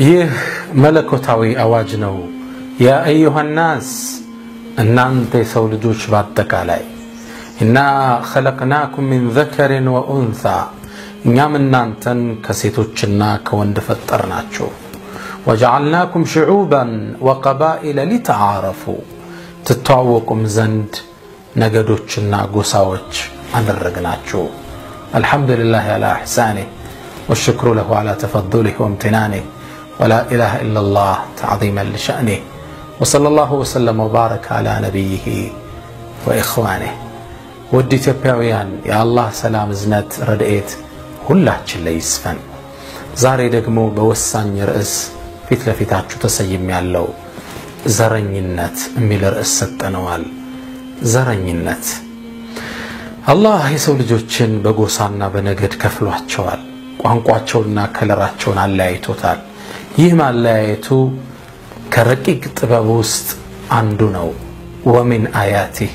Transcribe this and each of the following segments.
ይህ መለኮታዊ አዋጅ ነው። ያ አዩሃ الناس እናንተ የሰው ልጆች በአጠቃላይ ኢና خلقناكم من ذكر وانثى እኛም እናንተን ከሴቶችና ከወንድ ፈጠርናችሁ። وجعلناكم شعوبا وقبائل لتعارفوا تتواوقوا ዘንድ ነገዶችና ጎሳዎች አደረግናችሁ። الحمد لله على احسانه والشكر له على تفضله وامتنانه ولا إله إلا الله تعظيما لشأنه وصلى الله وسلم وبارك على نبيه وإخوانه ودي ኢትዮጵያውያን የአላህ ሰላም እዝነት ረድኤት ሁላችን ላይ ይስፈን። ዛሬ ደግሞ በወሳኝ ርዕስ ፊት ለፊታችሁ ተሰይም ያለው ዘረኝነት የሚል ርዕስ ሰጠነዋል። ዘረኝነት አላህ የሰው ልጆችን በጎሳና በነገድ ከፍሏቸዋል። ቋንቋቸውና ከለራቸውን አለያይቶታል። ይህ ማለያየቱ ከረቂቅ ጥበብ ውስጥ አንዱ ነው። ወሚን አያቲህ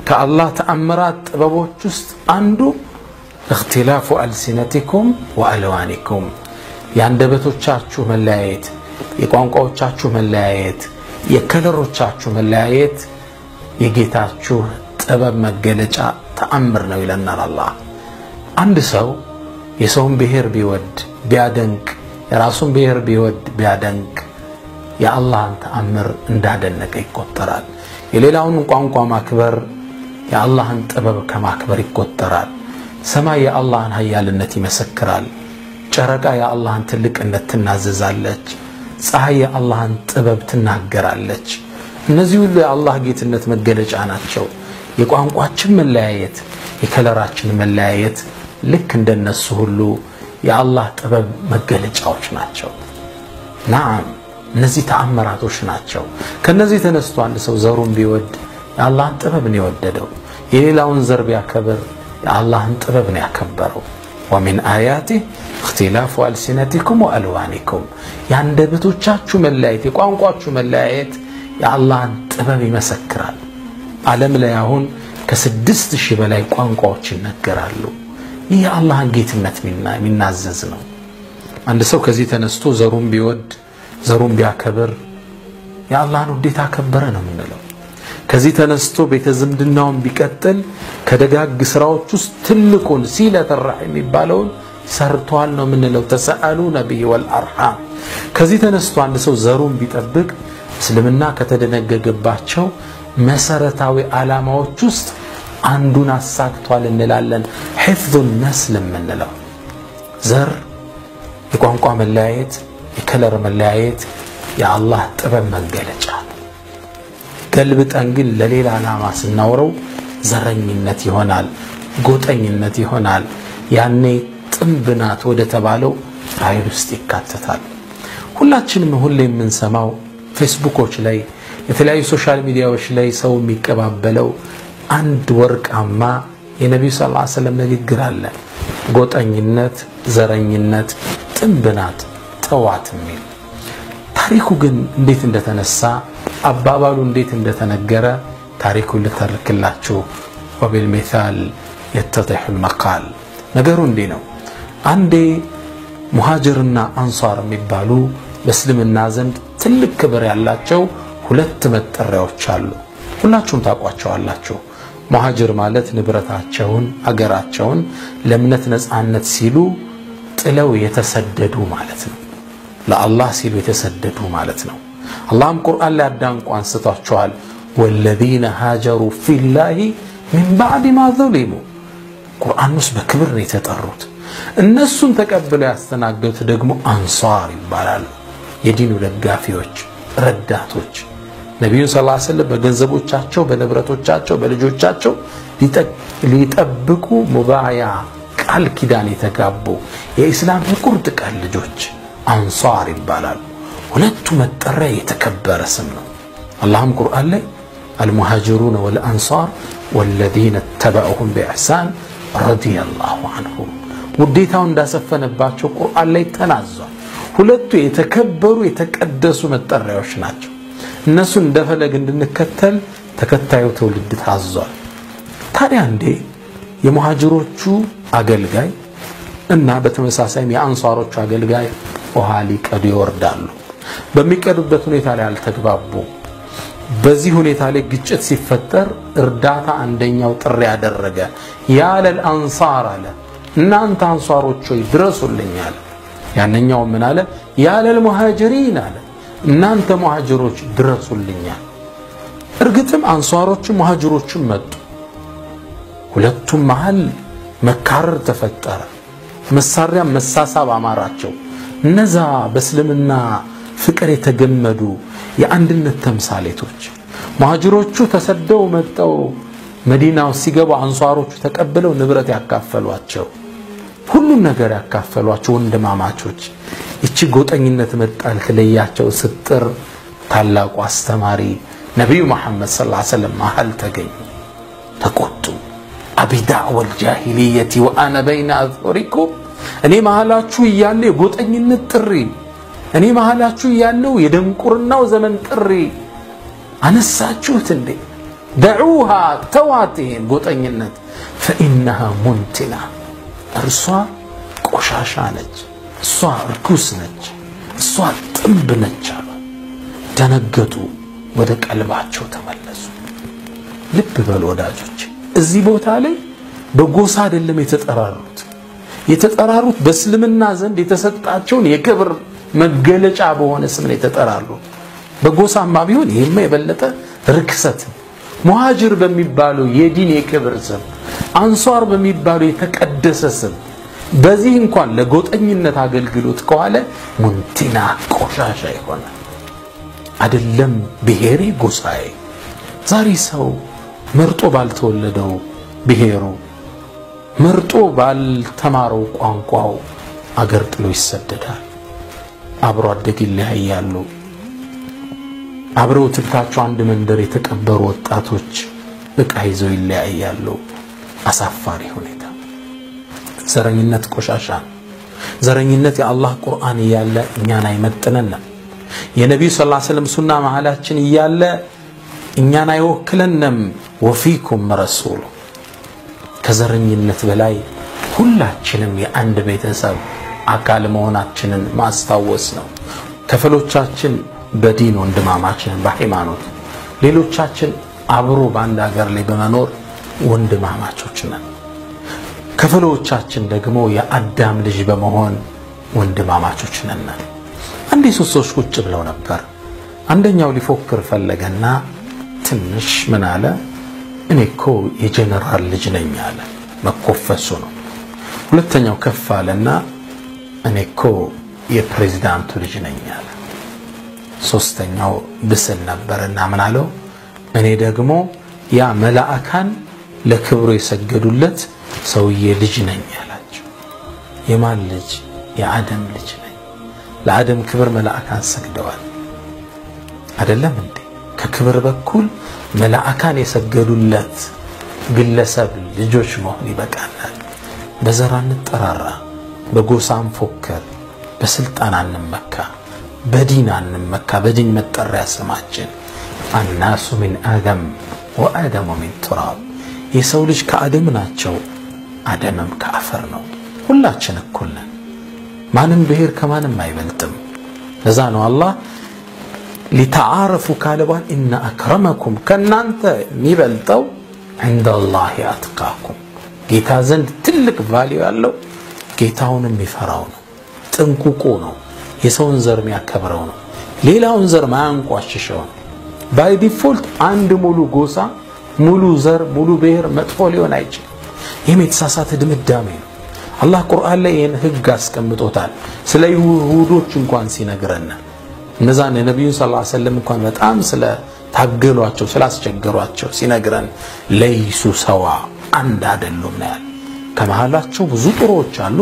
ከአላህ ተአምራት ጥበቦች ውስጥ አንዱ اختلاف ألسنتكم وألوانكم ያንደበቶቻችሁ መለያየት፣ የቋንቋዎቻችሁ መለያየት፣ የከለሮቻችሁ መለያየት የጌታችሁ ጥበብ መገለጫ ተአምር ነው ይለናል አላህ። አንድ ሰው የሰውን ብሔር ቢወድ ቢያደንቅ የራሱን ብሔር ቢወድ ቢያደንቅ የአላህን ተአምር እንዳደነቀ ይቆጠራል። የሌላውን ቋንቋ ማክበር የአላህን ጥበብ ከማክበር ይቆጠራል። ሰማይ የአላህን ኃያልነት ይመሰክራል። ጨረቃ የአላህን ትልቅነት ትናዘዛለች። ፀሐይ የአላህን ጥበብ ትናገራለች። እነዚህ ሁሉ የአላህ ጌትነት መገለጫ ናቸው። የቋንቋችን መለያየት የከለራችን መለያየት ልክ እንደነሱ ሁሉ የአላህ ጥበብ መገለጫዎች ናቸው። ናም እነዚህ ተአምራቶች ናቸው። ከነዚህ ተነስቶ አንድ ሰው ዘሩን ቢወድ የአላህን ጥበብ ነው የወደደው። የሌላውን ዘር ቢያከብር የአላህን ጥበብ ነው ያከበረው። ومن آياته اختلاف ألسنتكم وألوانكم ያንደበቶቻችሁ መለያየት የቋንቋችሁ መለያየት የአላህን ጥበብ ይመሰክራል። ዓለም ላይ አሁን ከ6000 በላይ ቋንቋዎች ይነገራሉ። ይህ የአላህን ጌትነት የሚናዘዝ ነው። አንድ ሰው ከዚህ ተነስቶ ዘሩን ቢወድ ዘሩን ቢያከብር የአላህን ውዴታ ከበረ ነው የምንለው። ከዚህ ተነስቶ ቤተዝምድናውን ቢቀጥል ከደጋግ ስራዎች ውስጥ ትልቁን ሲለተ الرحم የሚባለውን ሰርቷል ነው የምንለው። ተሰአሉ ነብይ والارحام ከዚህ ተነስቶ አንድ ሰው ዘሩን ቢጠብቅ እስልምና ከተደነገገባቸው መሰረታዊ ዓላማዎች ውስጥ አንዱን አሳክቷል እንላለን። حفظ النسل የምንለው ዘር የቋንቋ መለያየት የከለር መለያየት የአላህ ጥበብ መገለጫ ገልብጠን ግን ለሌላ ዓላማ ስናወረው ዘረኝነት ይሆናል፣ ጎጠኝነት ይሆናል። ያኔ ጥምብናት ወደ ተባለው ኃይል ውስጥ ይካተታል። ሁላችንም ሁሌ የምንሰማው ፌስቡኮች ላይ የተለያዩ ሶሻል ሚዲያዎች ላይ ሰው የሚቀባበለው አንድ ወርቃማ የነብዩ ሰለላሁ ዐለይሂ ወሰለም ንግግር አለ። ጎጠኝነት፣ ዘረኝነት፣ ጥምብናት ተዋት የሚል ታሪኩ ግን እንዴት እንደተነሳ አባባሉ እንዴት እንደተነገረ ታሪኩን ልተርክላችሁ። ወቢልሚሳል يتضح المقال ነገሩ እንዴ ነው። አንዴ ሙሃጅርና አንሷር የሚባሉ በእስልምና ዘንድ ትልቅ ክብር ያላቸው ሁለት መጠሪያዎች አሉ። ሁላችሁም ታውቋቸዋላችሁ። ሙሃጅር ማለት ንብረታቸውን አገራቸውን ለእምነት ነፃነት ሲሉ ጥለው የተሰደዱ ማለት ነው። ለአላህ ሲሉ የተሰደዱ ማለት ነው። አላህም ቁርአን ላይ አዳንቆ አንስቷቸዋል። والذين هاجروا في الله من بعد ما ظلموا ቁርአን ውስጥ በክብር ነው የተጠሩት። እነሱን ተቀብለው ያስተናገዱት ደግሞ አንሷር ይባላሉ። የዲኑ ደጋፊዎች ረዳቶች ነብዩ ሰለላሁ ዐለይሂ ወሰለም በገንዘቦቻቸው በንብረቶቻቸው በልጆቻቸው ሊጠብቁ ሙባያ ቃል ኪዳን የተጋቡ የኢስላም የቁርጥ ቃል ልጆች አንሷር ይባላሉ። ሁለቱ መጠሪያ የተከበረ ስም ነው። አላህም ቁርአን ላይ المهاجرون والأنصار والذين اتبعوهم بإحسان رضي الله عنهم ውዴታው እንዳሰፈነባቸው ቁርአን ላይ ተናዟል። ሁለቱ የተከበሩ የተቀደሱ መጠሪያዎች ናቸው። እነሱ እንደፈለግ እንድንከተል ተከታዩ ትውልድ ታዟል። ታዲያ እንዴ የሙሃጅሮቹ አገልጋይ እና በተመሳሳይ የአንሷሮቹ አገልጋይ ውሃ ሊቀዱ ይወርዳሉ። በሚቀዱበት ሁኔታ ላይ አልተግባቡ። በዚህ ሁኔታ ላይ ግጭት ሲፈጠር እርዳታ አንደኛው ጥሪ ያደረገ ያለል አንሳር አለ እናንተ አንሳሮች ሆይ ድረሱልኝ አለ። ያንኛው ምን አለ ያለል ሙሃጅሪን አለ እናንተ ሙሃጅሮች ድረሱልኝ። እርግጥም አንሳሮችም ሙሃጅሮችም መጡ። ሁለቱም መሃል መካረር ተፈጠረ። መሳሪያ መሳሳብ አማራቸው። እነዛ በእስልምና ፍቅር የተገመዱ የአንድነት ተምሳሌቶች ሙሃጅሮቹ ተሰደው መጣው መዲናው ሲገቡ አንሳሮቹ ተቀበለው ንብረት ያካፈሏቸው ሁሉም ነገር ያካፈሏቸው ወንድማማቾች እቺ ጎጠኝነት መጣል ተለያቸው ስትር ታላቁ አስተማሪ ነብዩ መሐመድ ሰለላሁ ዐለይሂ ወሰለም መሃል ተገኙ። ተቆጡ። አቢዳዕ ወልጃሂልየቲ ወአና በይነ አዝሁሪኩም እኔ መሃላችሁ እያለ የጎጠኝነት ጥሪ እኔ መሃላችሁ ያለው የደንቁርናው ዘመን ጥሪ አነሳችሁት እንዴ? ደዑሃ ተዋቲን ጎጠኝነት فإنها منتنة እርሷ ቆሻሻ ነች፣ እሷ ርኩስ ነች፣ እሷ ጥንብ ነች አሉ። ደነገጡ። ወደ ቀልባቸው ተመለሱ። ልብ በሉ ወዳጆች፣ እዚህ ቦታ ላይ በጎሳ አይደለም የተጠራሩት በእስልምና ዘንድ የተሰጣቸውን የክብር መገለጫ በሆነ ስም ላይ ተጠራሩ። በጎሳማ ቢሆን ይሄማ የበለጠ ርክሰት። ሙሃጅር በሚባለው የዲን የክብር ስም፣ አንሷር በሚባለው የተቀደሰ ስም በዚህ እንኳን ለጎጠኝነት አገልግሎት ከዋለ ሙንቲና ቆሻሻ ይሆናል። አይደለም ብሔሬ ጎሳዬ። ዛሬ ሰው መርጦ ባልተወለደው ብሔሩ መርጦ ባልተማረው ቋንቋው አገር ጥሎ ይሰደዳል። አብሮ አደግ ይለያያሉ። አብረው ትብታቸው አንድ መንደር የተቀበሩ ወጣቶች እቃ ይዘው ይለያያሉ። አሳፋሪ ሁኔታ። ዘረኝነት ቆሻሻ። ዘረኝነት የአላህ ቁርአን እያለ እኛን አይመጥነንም። የነብዩ ሰለላሁ ዐለይሂ ወሰለም ሱና መሐላችን እያለ እኛን አይወክለንም። ወፊኩም ረሱሉ ከዘረኝነት በላይ ሁላችንም የአንድ ቤተሰብ አካል መሆናችንን ማስታወስ ነው። ከፈሎቻችን በዲን ወንድማማችን በሃይማኖት ሌሎቻችን አብሮ ባንድ ሀገር ላይ በመኖር ወንድማማቾች ነን። ከፈሎቻችን ደግሞ የአዳም ልጅ በመሆን ወንድማማቾች ነን። አንድ ሶስት ቁጭ ብለው ነበር። አንደኛው ሊፎክር ፈለገና ትንሽ ምን አለ እኔኮ የጀነራል ልጅ ነኝ አለ። መኮፈሱ ነው። ሁለተኛው ከፍ አለና እኔኮ የፕሬዝዳንቱ ልጅ ነኝ አለ። ሶስተኛው ብስል ነበርና ምን አለው እኔ ደግሞ ያ መላእካን ለክብሩ የሰገዱለት ሰውዬ ልጅ ነኝ አላቸው። የማን ልጅ? የአደም ልጅ ነኝ። ለአደም ክብር መላእካን ሰግደዋል አይደለም እንዴ? ከክብር በኩል መላእካን የሰገዱለት ግለሰብ ልጆች መሆን ይበቃናል። በዘር አንጠራራ፣ በጎሳ አንፎክር፣ በስልጣን አንመካ፣ በዲን አንመካ። በዲን መጠሪያ ስማችን الناس من آدم وآدم من تراب የሰው ልጅ ከአደም ናቸው፣ አደምም ከአፈር ነው። ሁላችን እኩል ነን። ማንም ብሔር ከማንም አይበልጥም። ለዛ ነው አላህ لتعارفوا ካለባን إن أكرمكم ከናንተ የሚበልጠው عند الله أتقاكم ጌታ ዘንድ ትልቅ ቫልዩ ያለው ጌታውን የሚፈራው ነው፣ ጥንቁቁ ነው፣ የሰውን ዘር የሚያከብረው ነው፣ ሌላውን ዘር ማያንቋሽሸው ነው። ባይ ዲፎልት አንድ ሙሉ ጎሳ ሙሉ ዘር ሙሉ ብሔር መጥፎ ሊሆን አይችልም። ይሄ የተሳሳተ ድምዳሜ ነው። አላህ ቁርአን ላይ ይሄን ህግ አስቀምጦታል። ስለ ይሁዶች እንኳን ሲነግረን እነዛን ነብዩ ሰለላሁ ዐለይሂ ወሰለም እንኳን በጣም ስለ ታገሏቸው ስላስቸገሯቸው ሲነግረን ለይሱ ሰዋ አንድ አይደሉም ነው። ከመሃላቸው ብዙ ጥሩዎች አሉ፣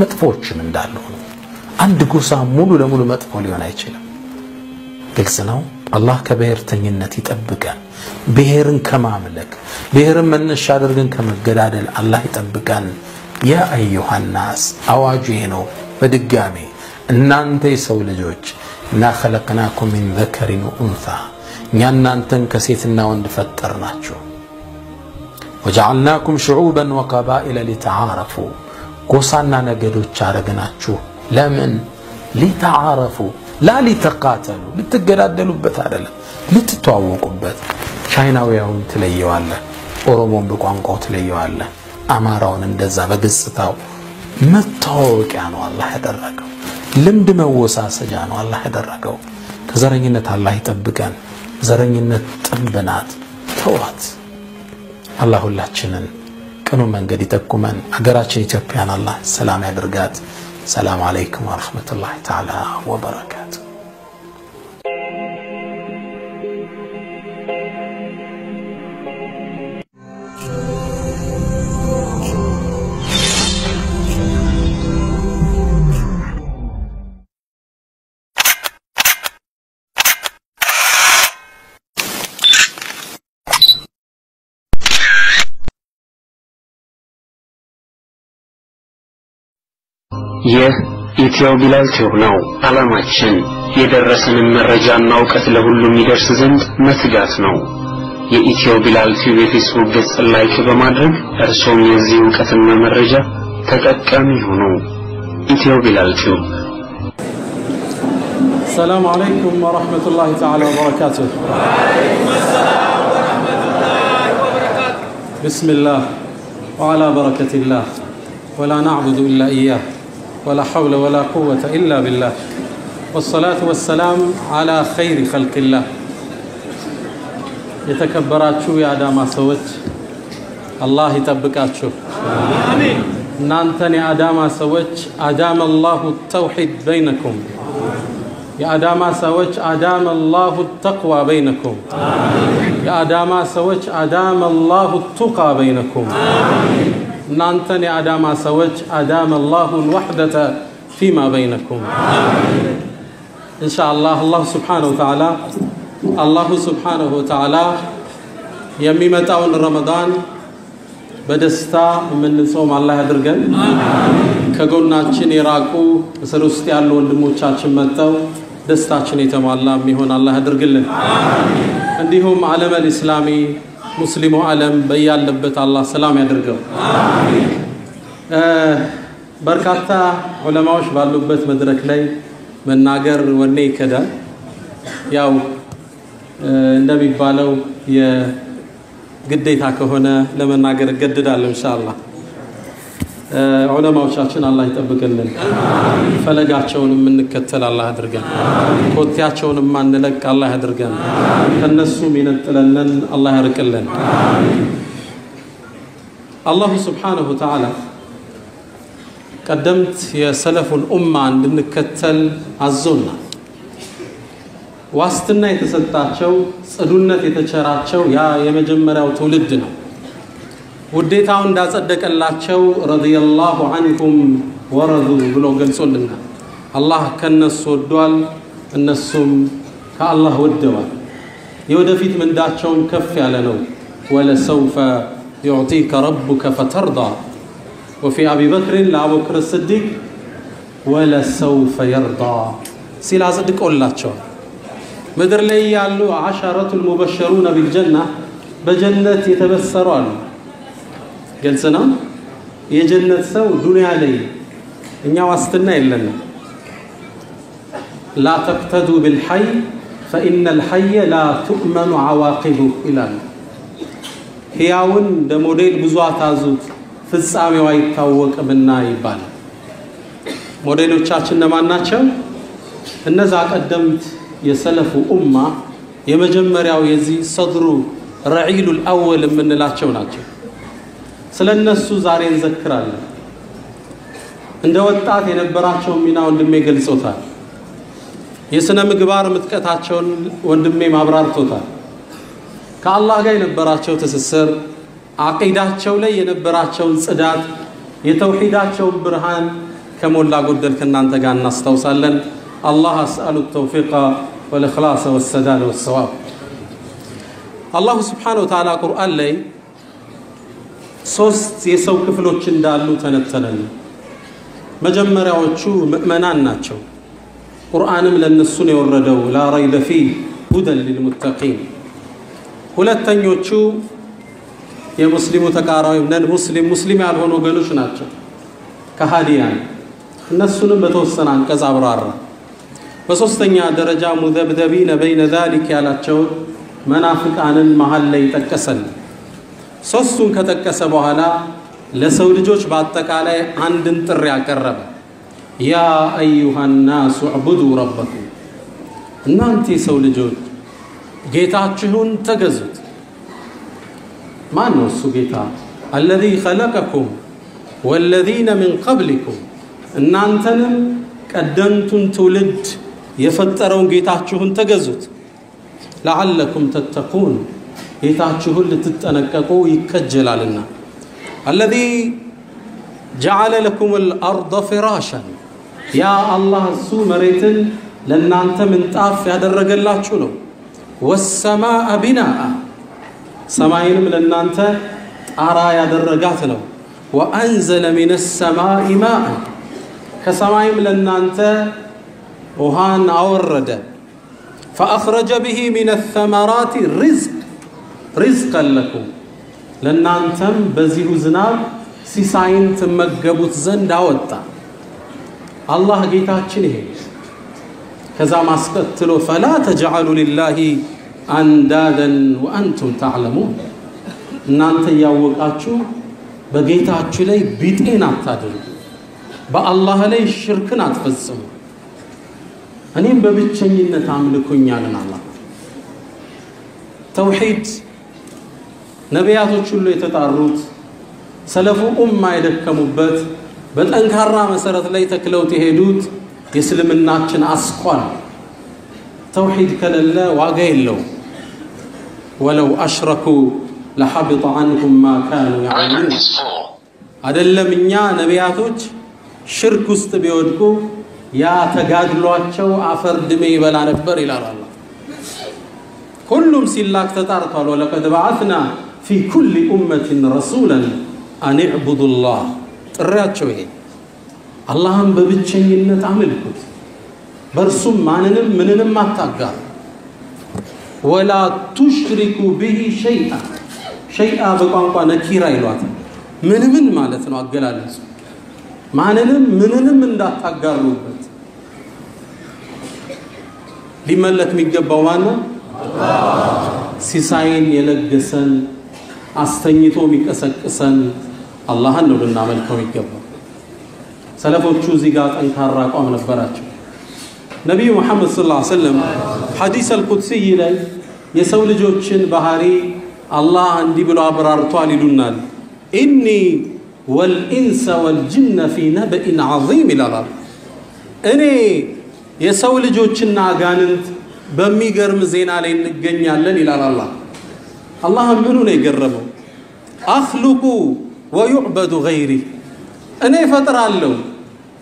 መጥፎችም እንዳሉ ነው። አንድ ጎሳ ሙሉ ለሙሉ መጥፎ ሊሆን አይችልም። ግልጽ ነው። አላህ ከብሔርተኝነት ይጠብቀን። ብሔርን ከማምለክ ብሔርን መነሻ አድርገን ከመገዳደል አላህ ይጠብቀን። ያ አዩሃ الناس አዋጁ ነው። በድጋሚ እናንተ የሰው ልጆች እና خلقناكم من ذكر وانثى እኛ እናንተን ከሴትና ወንድ ፈጠርናችሁ። وجعلناكم شعوبا وقبائل لتعارفوا ጎሳና ነገዶች አረግናችሁ። ለምን? ሊተዓረፉ ላ ሊተቃተሉ ልትገዳደሉበት አይደለም ልትተዋወቁበት ቻይናዊውን ትለየዋለህ ኦሮሞን በቋንቋው ትለየዋለህ አማራውን እንደዛ በግጽታው መታወቂያ ነው አላህ ያደረገው ልምድ መወሳሰጃ ነው አላህ ያደረገው ከዘረኝነት አላህ ይጠብቀን ዘረኝነት ጥንብናት ተዋት አላህ ሁላችንን ቅኑ መንገድ ይጠቁመን አገራችን ኢትዮጵያን አላህ ሰላም ያድርጋት ሰላም አለይኩም ወራህመቱላሂ ተዓላ ወበረካቱ ይህ ኢትዮ ቢላል ቲዩብ ነው አላማችን የደረሰንን መረጃና ዕውቀት ለሁሉም ይደርስ ዘንድ መትጋት ነው የኢትዮ ቢላል ቲዩብ የፌስቡክ ገጽ ላይክ በማድረግ እርሶም የዚህ ዕውቀትና መረጃ ተጠቃሚ ሁኑ ኢትዮ ቢላል ቲዩብ السلام عليكم ورحمة الله تعالى وبركاته وعليكم السلام ورحمة الله وبركاته بسم الله وعلى بركة الله ولا نعبد إلا إياه ولا حول ولا قوة إلا بالله والصلاة والسلام على خير خلق الله يتكبراتشو يا آدم سوت الله يتبكاتشو آمين نانتني آدم سوت أدام الله التوحيد بينكم يا آدم سوت أدام الله التقوى بينكم يا آدم سوت أدام الله التقى بينكم نانتني آدم سوت أدام الله الوحدة فيما بينكم إن شاء الله الله سبحانه وتعالى يميمتاون رمضان بدستا من نصوم الله يدرجن كقولنا يراقو سروستي على وندموچاچن متاو دستاچن يتمالا ميهون الله يدرجلن عندهم عالم الاسلامي مسلم عالم بيالبت الله سلام يدرجو امين በርካታ ዑለማዎች ባሉበት መድረክ ላይ መናገር ወኔ ይከዳል ያው እንደሚባለው የግዴታ ከሆነ ለመናገር እገደዳለሁ ኢንሻአላህ ዑለማዎቻችን አላህ ይጠብቅልን ፈለጋቸውን እንከተል አላህ ያድርገን ኮቲያቸውን ማንለቅ አላህ ያድርገን ከነሱ ይነጥለልን አላህ ያርቅልን አላህ Subhanahu Wa Ta'ala ቀደምት የሰለፉን ኡማ እንድንከተል አዞና ዋስትና የተሰጣቸው ጽዱነት የተቸራቸው ያ የመጀመሪያው ትውልድ ነው ውዴታው እንዳጸደቀላቸው ረዲየላሁ ዐንሁም ወረዱ ብሎ ገልጾልናል አላህ ከነሱ ወዷል እነሱም ከአላህ ወደዋል የወደፊት ምንዳቸውም ከፍ ያለ ነው ወለሰውፈ يعطيك ربك فترضى وفي أبي بكر لأبو بكر الصديق ولا سوف يرضى سيلا صدق الله شو مدر لي يالو عشرة المبشرون بالجنة بجنة يتبصرون قال سنة يجنة سو دنيا لي إن يواستنا إلا لا تقتدوا بالحي فإن الحي لا تؤمن عواقبه إلا هياون دموديل بزوات عزوت ፍጻሜው አይታወቅምና ይባላል ሞዴሎቻችን እነማን ናቸው እነዛ ቀደምት የሰለፉ ኡማ የመጀመሪያው የዚህ ሰድሩ ረዒሉል አወል የምንላቸው ናቸው ስለነሱ ዛሬ እንዘክራለን እንደ ወጣት የነበራቸው ሚና ወንድሜ ገልጾታል የስነ ምግባር ምጥቀታቸውን ወንድሜ ማብራርቶታል ከአላህ ጋር የነበራቸው ትስስር አቂዳቸው ላይ የነበራቸውን ጽዳት የተውሂዳቸው ብርሃን ከሞላ ጎደል ከናንተ ጋር እናስተውሳለን አላህ አስአሉ التوفيق والإخلاص والسداد والصواب الله سبحانه وتعالى ቁርአን ላይ ሶስት የሰው ክፍሎች እንዳሉ ተነተነን መጀመሪያዎቹ ሙእመናን ናቸው ቁርአንም ለነሱ ነው የወረደው لا ريب فيه هدى للمتقين ሁለተኞቹ የሙስሊሙ ተቃራኒ ነን ሙስሊም ያልሆኑ ወገኖች ናቸው ከሃዲያን እነሱንም በተወሰነ አንቀጽ አብራራ በሶስተኛ ደረጃ ሙዘብዘቢነ በይነ ذلك ያላቸው መናፍቃንን መሃል ላይ ጠቀሰን ሶስቱን ከተቀሰ በኋላ ለሰው ልጆች በአጠቃላይ አንድን ጥሪ ያቀረበ ያ አዩሃ الناس اعبدوا ربكم እናንተ ሰው ልጆች ጌታችሁን ተገዙት ማን ነው እሱ ጌታ الذي خلقكم والذين من قبلكم እናንተንም ቀደምቱን ትውልድ የፈጠረውን ጌታችሁን ተገዙት لعلكم تتقون ጌታችሁን ልትጠነቀቁ ይከጀላልና الذي جعل لكم الارض فراشا يا الله سو መሬትን ለናንተ ምንጣፍ ያደረገላችሁ ነው والسماء بناء ሰማይንም ለናንተ ጣራ ያደረጋት ነው وانزل من السماء ماء ከሰማይም ለናንተ ውሃን አወረደ فاخرج به من الثمرات رزقا لكم ለናንተም በዚሁ ዝናብ ሲሳይን ተመገቡት ዘንድ አወጣ አላህ ጌታችን ይሄ ከዛ ማስከትሎ فلا تجعلوا لله اندادا وانتم تعلمون እናንተ ያወቃችሁ በጌታችሁ ላይ ቢጤን አታድርጉ በአላህ ላይ ሽርክን አትፈጽሙ እኔም በብቸኝነት አምልኩኛለን አላህ ተውሂድ ነቢያቶች ሁሉ የተጣሩት ሰለፉ ኡማ የደከሙበት በጠንካራ መሰረት ላይ ተክለው የሄዱት የእስልምናችን አስኳል ተውሂድ ከሌለ ዋጋ የለው ወለው አሽረኩ لحبط عنهم ما كانوا يعملون አደለምኛ ነቢያቶች ሽርክ ውስጥ ቢወድቁ ያ ተጋድሏቸው አፈር ድሜ ይበላ ነበር ይላል አላህ ሁሉም ሲላክ ተጣርቷል ወለቀድ بعثنا في كل امه رسولا ان اعبدوا الله ጥሪያቸው ይሄ አላህን በብቸኝነት አምልኩት በርሱም ማንንም ምንንም አታጋሩ ولا تشركوا به شيئا شيئا በቋንቋ ነኪራ ይሏታል ምን ማለት ነው አገላለጹ ማንንም ምንንም እንዳታጋሩበት ሊመለክ የሚገባው ማን ነው ሲሳይን የለገሰን አስተኝቶ የሚቀሰቅሰን አላህን ነው ልናመልከው ይገባል ሰለፎቹ እዚህ ጋር ጠንካራ አቋም ነበራቸው ነብዩ መሐመድ ሰለላሁ ዐለይሂ ወሰለም ሐዲስ አልቁድሲ ላይ የሰው ልጆችን ባህሪ አላህ እንዲህ ብሎ አብራርቷል ይሉናል ኢኒ والانس والجن في نبأ عظيم ይላል እኔ የሰው ልጆችና አጋንንት በሚገርም ዜና ላይ እንገኛለን ይላል አላህ ምኑ ነው የገረመው አኽሉቁ ويعبد غيري እኔ ፈጥራለሁ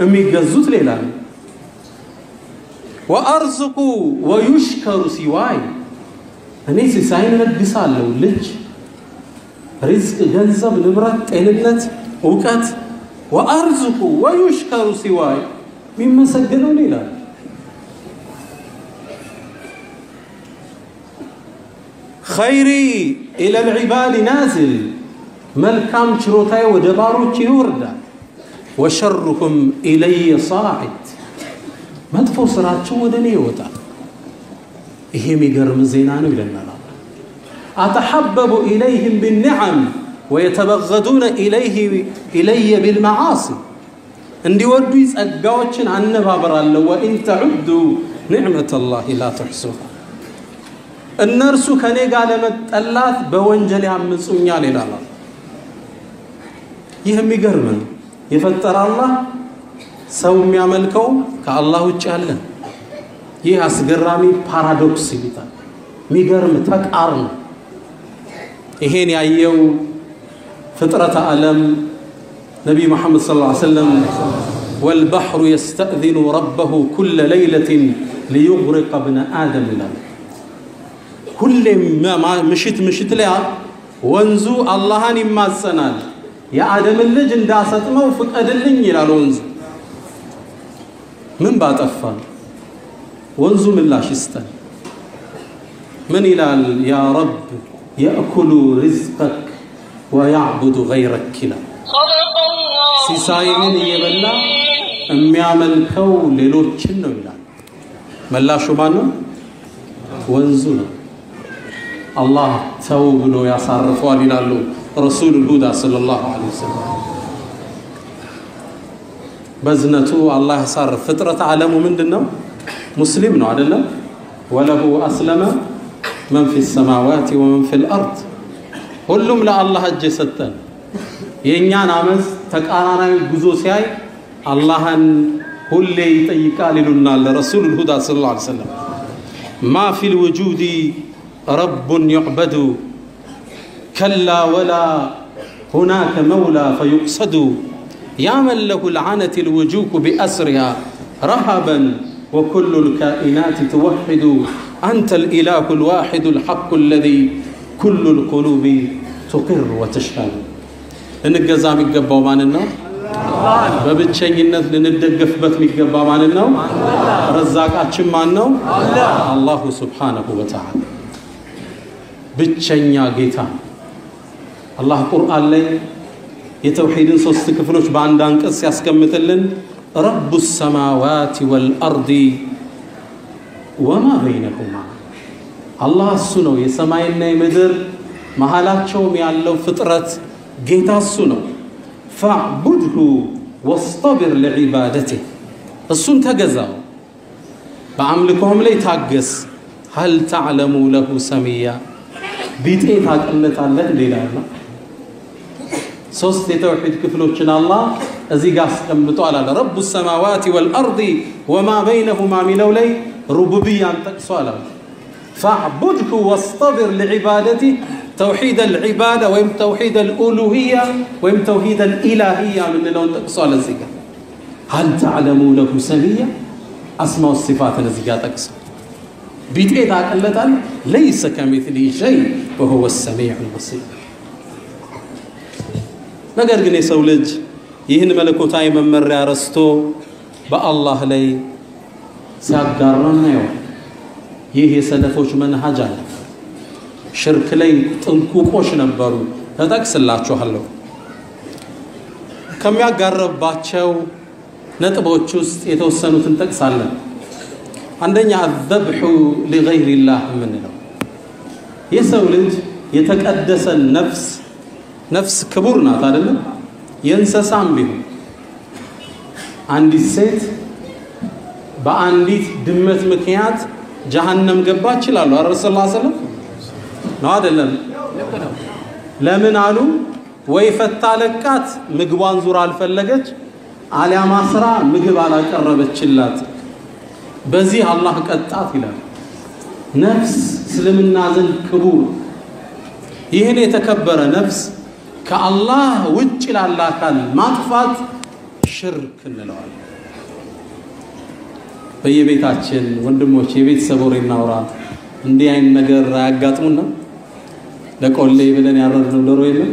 የሚገዙት ሌላ ነው وارزق ويشكر سواي እኔ ሲሳይን ለግሳለሁ ልጅ ሪዝቅ ገንዘብ ንብረት ጤንነት ዕውቀት وارزق ويشكر سواي የሚመሰገነው ሌላ خيري الى العباد نازل መልካም ችሮታዬ ወደ ባሮች ይወርዳል وشركم الي صاعد መጥፎ ስራቸው ወደኔ ይወጣል ይሄ የሚገርም ዜና ነው ይለናል اتحبب اليهم بالنعم ويتبغضون الي بالمعاصي እንዲወዱ ጸጋዎችን አነባብራለሁ وان تعدوا نعمه الله لا تحصوها እነርሱ ከኔ ጋር ለመጠላት በወንጀል ያምጹኛል ይላል ይሄ የሚገርም ነው የፈጠረ አላህ ሰው የሚያመልከው ከአላህ ውጭ ያለ ይህ አስገራሚ ፓራዶክስ ይባላል የሚገርም ተቃርኖ ይሄን ያየው ፍጥረት ዓለም ነብይ መሐመድ ሰለላሁ ዐለይሂ ወሰለም والبحر يستأذن ربه كل ليلة ليغرق ابن آدم ይላል ሁሌ ምሽት ላይ ወንዙ አላህን ይማጸናል የአደም ልጅ እንዳሰጥመው ፍቀድልኝ ይላል ወንዙ ምን ባጠፋ ወንዙ ምላሽ ይስጣል ምን ይላል ያ ረብ ያእኩሉ ሪዝቀክ ወያዕቡዱ ገይረክ ይላል ሲሳይን እየበላ የሚያመልከው ሌሎችን ነው ይላል መላሹ ማን ነው? ወንዙ ነው። አላህ ተው ብሎ ያሳርፈዋል ይላሉ ረሱሉል ሁዳ ሰለላሁ ዐለይሂ ወሰለም። በዝነቱ አላህ ያሳርፍ። ፍጥረት ዓለሙ ምንድነው? ሙስሊም ነው አይደለም? ወለሁ አስለመ መን ፊ ሰማዋት ወመን ፊል አርድ። ሁሉም ለአላህ እጅ ሰጠን። የኛን አመፅ ተቃራናዊ ጉዞ ሲያይ አላህን ሁሌ ይጠይቃል ይሉናል ረሱሉል ሁዳ ሰለላሁ ዐለይሂ ወሰለም። ማ ፊል ውጁዲ ረቡን ዩዕበዱ ከላ ወላ ሁናከ መውላ ፈዩቅሰዱ ያ መን ለሁ ልዓነት ልውጁክ ቢአስሪሃ ረሃበን وكل الكائنات توحد أنت الإله الواحد الحق الذي كل القلوب تقر وتشهد. لنجزا ميقبا ماننا ببتشينت لندقفبت ميقبا ماننا رزاقاتشم ماننا الله سبحانه وتعالى بتشينيا جيتا الله قرآن لي يتوحيدين صوص كفلوش باندان كس يسكمتلن رب السماوات والأرض وما بينهما. الله السنو يسمعنا يمدر مهالاتشوم يعلو فطرة جيتا السنو فاعبده واصطبر لعبادته. السن تجزاو بعملكم لي تاجس هل تعلموا له سميا بيت ايه تاقلت الله ليلا ሶስት የተውሂድ ክፍሎችን አላህ እዚህ ጋር አስቀምጧል አለ ረቡ السماوات والارض وما بينهما ሚለው ላይ ሩቡብያን ጠቅሷል አለ فاعبده واصطبر لعبادته توحيد العباده ወይም توحيد الالوهيه ወይም توحيد الالهيه ምንለው ጠቅሷል እዚህ ጋር هل تعلموا له سميا اسماء الصفات እዚህ ጋር ጠቅሷል ቢጤ ታቀለታል ليس كمثله شيء وهو السميع البصير። ነገር ግን የሰው ልጅ ይህን መለኮታዊ መመሪያ ረስቶ በአላህ ላይ ሲያጋራ ነው። ይህ የሰለፎች መንሃጅ አለ። ሽርክ ላይ ጥንቁቆች ነበሩ። ተጠቅስላችኋለሁ። ከሚያጋረባቸው ነጥቦች ውስጥ የተወሰኑትን ጠቅሳለን። አንደኛ الذبح لغير الله ምንለው የሰው ልጅ የተቀደሰ ነፍስ ክቡር ናት አይደል? የእንስሳም ቢሆን አንዲት ሴት በአንዲት ድመት ምክንያት ጀሃነም ገባች ይላሉ ረሱላህ ሰለላሁ ዐለይሂ ወሰለም ነው አይደለም? ለምን አሉ? ወይ ፈታለቃት ምግቧን ዙራ አልፈለገች አሊያም አስራ ምግብ አላቀረበችላት በዚህ አላህ ቀጣት ይላል። ነፍስ እስልምና ዘንድ ክቡር ይህን የተከበረ ነፍስ ከአላህ ውጭ ላለ አካል ማጥፋት ሽርክ እንለዋለን። በየቤታችን ወንድሞች የቤተሰብ ወሬ እናውራ። እንዲህ አይነት ነገር አያጋጥሙና ለቆሌ ብለን ያረድነው ዶሮ የለም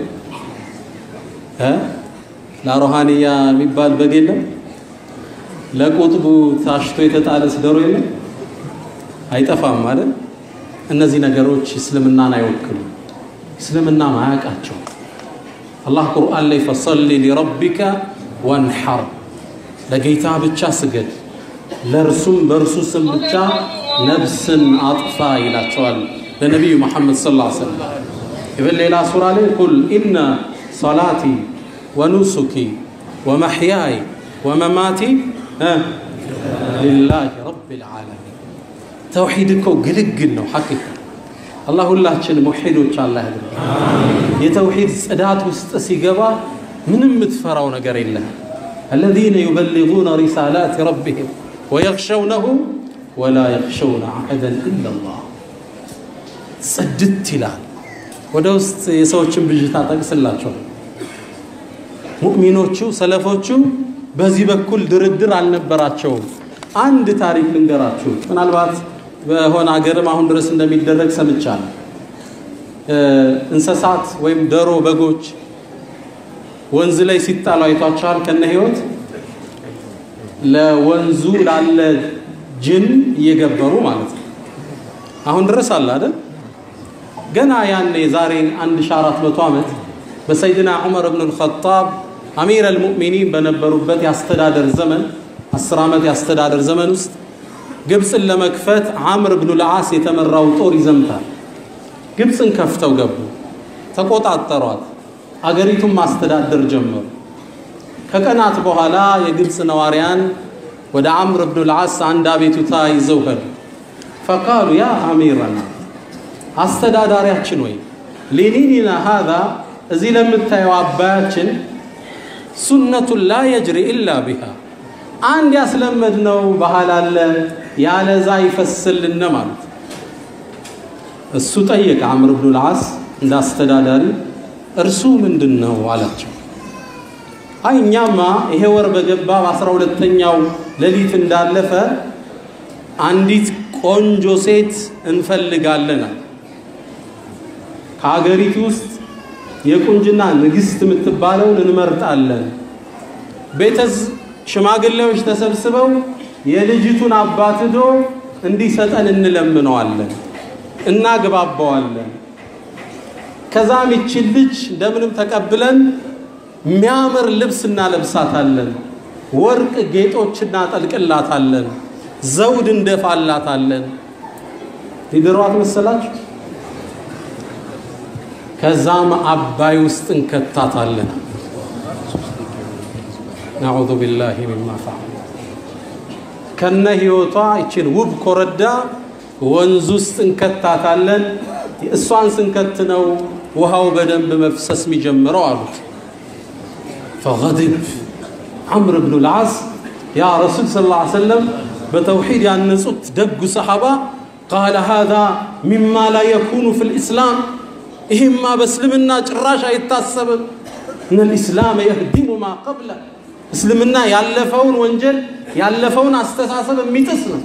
ለሮሃንያ የሚባል በግ የለም ለቁጥቡ ታሽቶ የተጣለስ ዶሮ የለም አይጠፋም ማለት። እነዚህ ነገሮች እስልምናን አይወክሉም። እስልምና ማያውቃቸው الله قرآن لي فصل لربك وانحر لقيت ብቻ ስገድ ለርሱም በርሱስም ብቻ ነፍስን አጥፋ ይላቸዋል ለነብዩ መሐመድ ሰለላሁ ዐለይሂ ወሰለም። በሌላ ሱራ ላይ قل ان صلاتي ونسكي ومحياي ومماتي لله رب العالمين. توحيدك ግልግል ነው ሐቂቃ الله ሁላችን ሙሂዶች አላህ ያድርግ። የተውሂድ ጽዳት ውስጥ ሲገባ ምንም ምትፈራው ነገር የለም። الذين يبلغون رسالات ربهم ويخشونه ولا يخشون احدا الا الله. ጽድት ይላል። ወደ ውስጥ የሰዎችን ብዥታ ጠቅስላቸው። ሙእሚኖቹ ሰለፎቹ በዚህ በኩል ድርድር አልነበራቸውም። አንድ ታሪክ ልንገራችሁ። ምናልባት በሆነ ሀገርም አሁን ድረስ እንደሚደረግ ሰምቻለሁ። እንስሳት ወይም ዶሮ በጎች ወንዝ ላይ ሲጣሉ አይቷቸዋል ከነ ህይወት ለወንዙ ላለ ጅን እየገበሩ ማለት ነው። አሁን ድረስ አለ አይደል? ገና ያኔ ዛሬ 1400 ዓመት በሰይድና ዑመር ኢብኑ አልኸጣብ አሚር አልሙእሚኒን በነበሩበት ያስተዳደር ዘመን 10 ዓመት ያስተዳደር ዘመን ውስጥ ግብጽን ለመክፈት አምር ኢብኑ አልዓስ የተመራው ጦር ይዘምታል። ግብጽን ከፍተው ገቡ፣ ተቆጣጠሯት፣ አገሪቱን ማስተዳደር ጀመሩ። ከቀናት በኋላ የግብጽ ነዋሪያን ወደ አምር ኢብኑ አልዓስ አንድ አቤቱታ ይዘው ሄዱ። فقالوا يا أميرنا አስተዳዳሪያችን ወይ ሊኒና هذا እዚህ ለምታየው አባያችን ሱነቱ لا يجري إلا بها አንድ ያስለመድነው ባህል አለ ያለዛ ይፈስልን ማለት እሱ ጠየቀ አምር ኢብኑ አልዓስ እንዳስተዳዳሪ እርሱ ምንድነው አላቸው። አይኛማ ይሄ ወር በገባ 12ኛው ሌሊት እንዳለፈ አንዲት ቆንጆ ሴት እንፈልጋለን ከሀገሪቱ ውስጥ የቁንጅና ንግስት የምትባለውን እንመርጣለን። ቤተዝ ሽማግሌዎች ተሰብስበው የልጅቱን አባት ሄዶ እንዲሰጠን እንለምነዋለን፣ እናግባባዋለን። ከዛም ይችል ልጅ እንደምንም ተቀብለን የሚያምር ልብስ እናለብሳታለን፣ ወርቅ ጌጦችና ጠልቅላታለን፣ ዘውድ እንደፋላታለን። ሊደሯት መሰላችሁ? ከዛም አባይ ውስጥ እንከታታለን። نعوذ بالله مما فعل ከነ ህይወቷ እቺን ውብ ኮረዳ ወንዝ ውስጥ እንከታታለን። እሷን ስንከት ነው ውሃው በደንብ መፍሰስ የሚጀምረው አሉት። فغضب عمرو بن العاص يا رسول صلى الله عليه وسلم بتوحيد ያነጹት ደጉ ሰሃባ قال هذا مما لا يكون في الإسلام ይሄማ በእስልምና ጭራሽ አይታሰብም። ان الإسلام يهدم ما قبله እስልምና ያለፈውን ወንጀል ያለፈውን አስተሳሰብ የሚጥስ ነው።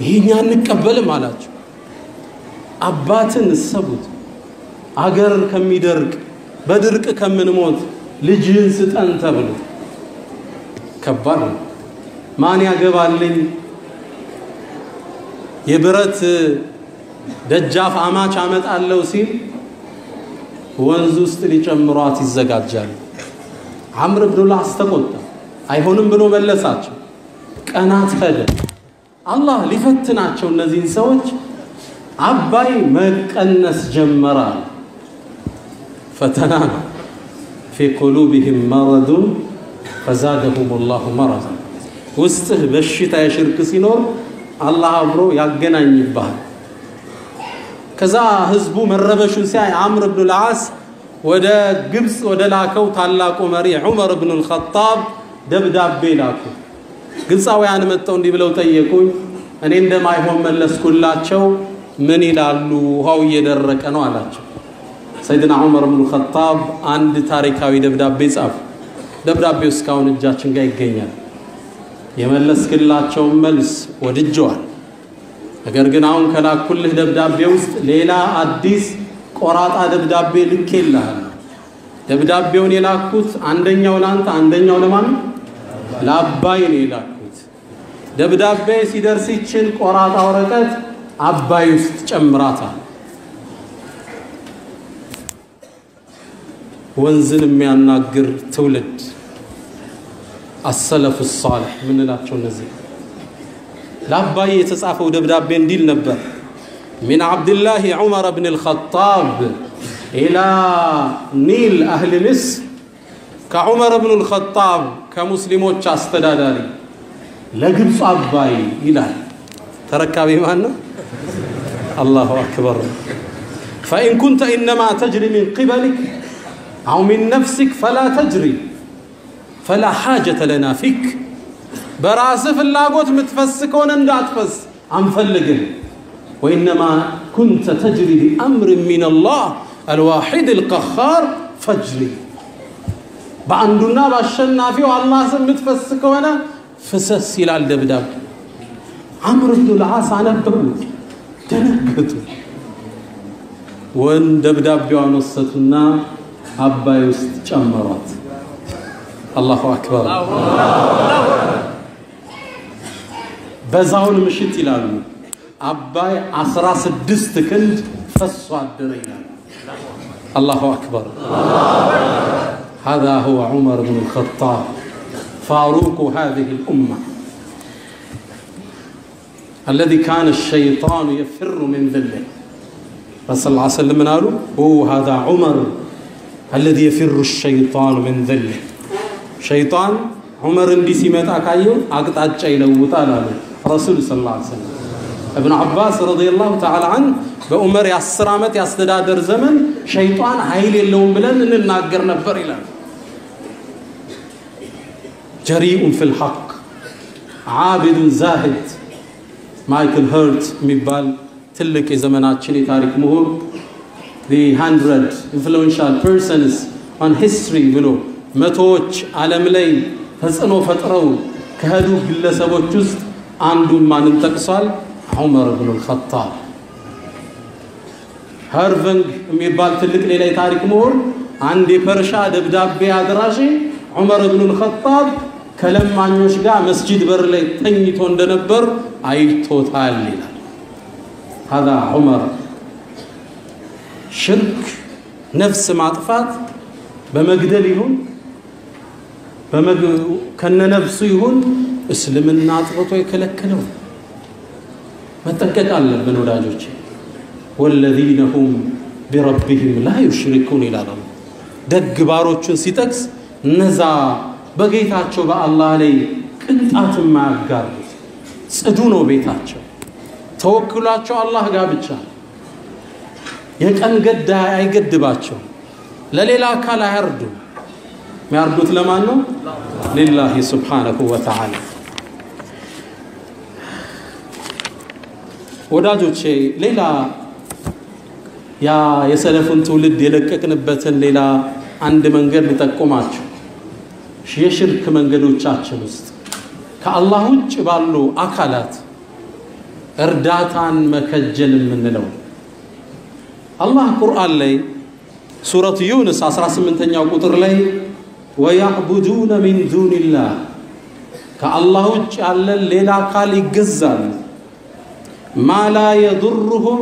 ይሄኛ እንቀበልም አላችሁ። አባትን ሰቡት አገር ከሚደርቅ በድርቅ ከምንሞት ልጅን ስጠን ተብሎ ከባድ ነው። ማን ያገባልኝ የብረት ደጃፍ አማች አመጣለው ሲል ወንዝ ውስጥ ሊጨምሯት ይዘጋጃል። አምር ኢብኑ አልዓስ ተቆጣ። አይሆንም ብሎ መለሳቸው። ቀናት ሄደ። አላህ ሊፈትናቸው እነዚህን ሰዎች አባይ መቀነስ ጀመረ። ፈተና في قلوبهم مرض فزادهم الله مرضا ውስጥህ በሽታ የሽርክ ሲኖር አላህ አብሮ ያገናኝብሃል። ከዛ ህዝቡ መረበሹን ሲያይ አምር ኢብኑ አልዓስ ወደ ግብጽ ወደ ላከው ታላቁ መሪ ዑመር ኢብኑ አልኸጣብ ደብዳቤ ላኩ። ግብጻውያን መጥተው እንዲህ ብለው ጠየቁኝ። እኔ እንደማይሆን መለስኩላቸው። ምን ይላሉ? ውሃው እየደረቀ ነው አላቸው። ሰይድና ዑመር ኢብኑ አልኸጣብ አንድ ታሪካዊ ደብዳቤ ጻፉ። ደብዳቤው እስካሁን እጃችን ጋር ይገኛል። የመለስክላቸው መልስ ወድጀዋል። ነገር ግን አሁን ከላኩልህ ደብዳቤ ውስጥ ሌላ አዲስ ቆራጣ ደብዳቤ ልኬልሃል። ደብዳቤውን የላኩት አንደኛው ላንተ አንደኛው ለማን? ለአባይ ነው የላኩት። ደብዳቤ ሲደርስ ይችን ቆራጣ ወረቀት አባይ ውስጥ ጨምራታል። ወንዝን የሚያናግር ትውልድ السلف الصالح ምንላቸው እነዚህ ለአባይ የተጻፈው ደብዳቤ እንዲል ነበር። من عبد الله عمر بن الخطاب إلى نيل أهل مصر كعمر بن الخطاب كمسلموች አስተዳዳሪ ለግብጽ አባይ ይላል። ተረካቢ ማን ነው? الله أكبر. فإن كنت إنما تجري من قبلك أو من نفسك فلا تجري فلا حاجة لنا فيك. براس فلاغوت متفسكون እንዳትፈስ አንፈልግም. وإنما كنت تجري بأمر من الله الواحد القهار فجري. بعندنا باشنافي والله سم متفسكون فسس ይላል ደብዳቤ። عمرو بن العاص አነበቡት ደነገጡ። ወን ደብዳቤውን ወሰዱና አባይ ውስጥ ጨመሯት። الله أكبر. በዛውን ምሽት ይላሉ አባይ 16 ክንድ ፈሷ አደረ ይላል። الله أكبر. هذا هو عمر بن الخطاب فاروق هذه الأمة. الذي كان الشيطان يفر من ذله رسول الله صلى الله عليه وسلم قالوا هذا عمر الذي يفر الشيطان من ذله شيطان عمر اندي سيمتا كايو اقطاچ يلوطال قالوا رسول صلى الله عليه وسلم ابن عباس رضي الله تعالى عنه በዑመር የ10 ዓመት ያስተዳደር ዘመን ሸይጣን ኃይል የለውም ብለን እንናገር ነበር ይላል جريء في الحق عابد زاهد ማይክል ሄርት የሚባል ትልቅ የዘመናችን የታሪክ ምሁር the 100 influential persons on history ብሎ መቶዎች ዓለም ላይ ተጽዕኖ ፈጥረው ከሄዱ ግለሰቦች ውስጥ አንዱን ማንን ጠቅሷል ዑመር ኢብኑ አልኸጣብ ሃርቨንግ የሚባል ትልቅ ሌላ የታሪክ ምሁር አንድ የፐርሻ ደብዳቤ አድራሺ ዑመር ኢብኑ አልኸጣብ ከለማኞች ጋር መስጂድ በር ላይ ተኝቶ እንደነበር አይቶታል ይላል هذا عمر ሽርክ ነፍስ ማጥፋት በመግደል ይሁን ከነነፍሱ ይሁን እስልምና አጥርቶ ይከለከለው መጠንቀቅ አለብን ወዳጆች والذين هم بربهم لا يشركون إلى الله ደግ ባሮቹን ሲጠቅስ እነዛ በጌታቸው በአላህ ላይ ቅንጣት ማያጋሩት ጽዱ ነው ቤታቸው ተወክሏቸው አላህ ጋር ብቻ የቀን ገዳ አይገድባቸው ለሌላ አካል አያርዱ የሚያርዱት ለማን ነው لله سبحانه وتعالى ወዳጆቼ ሌላ ያ የሰለፉን ትውልድ የለቀቅንበትን ሌላ አንድ መንገድ ልጠቁማችሁ የሽርክ መንገዶቻችን ውስጥ ከአላህ ውጭ ባሉ አካላት እርዳታን መከጀል ምንለው አላህ ቁርአን ላይ ሱረቱ ዩኑስ 18ኛው ቁጥር ላይ ወያዕቡዱነ ሚን ዱኒላህ ከአላህ ውጭ ያለ ሌላ አካል ይገዛል ما لا يضرهم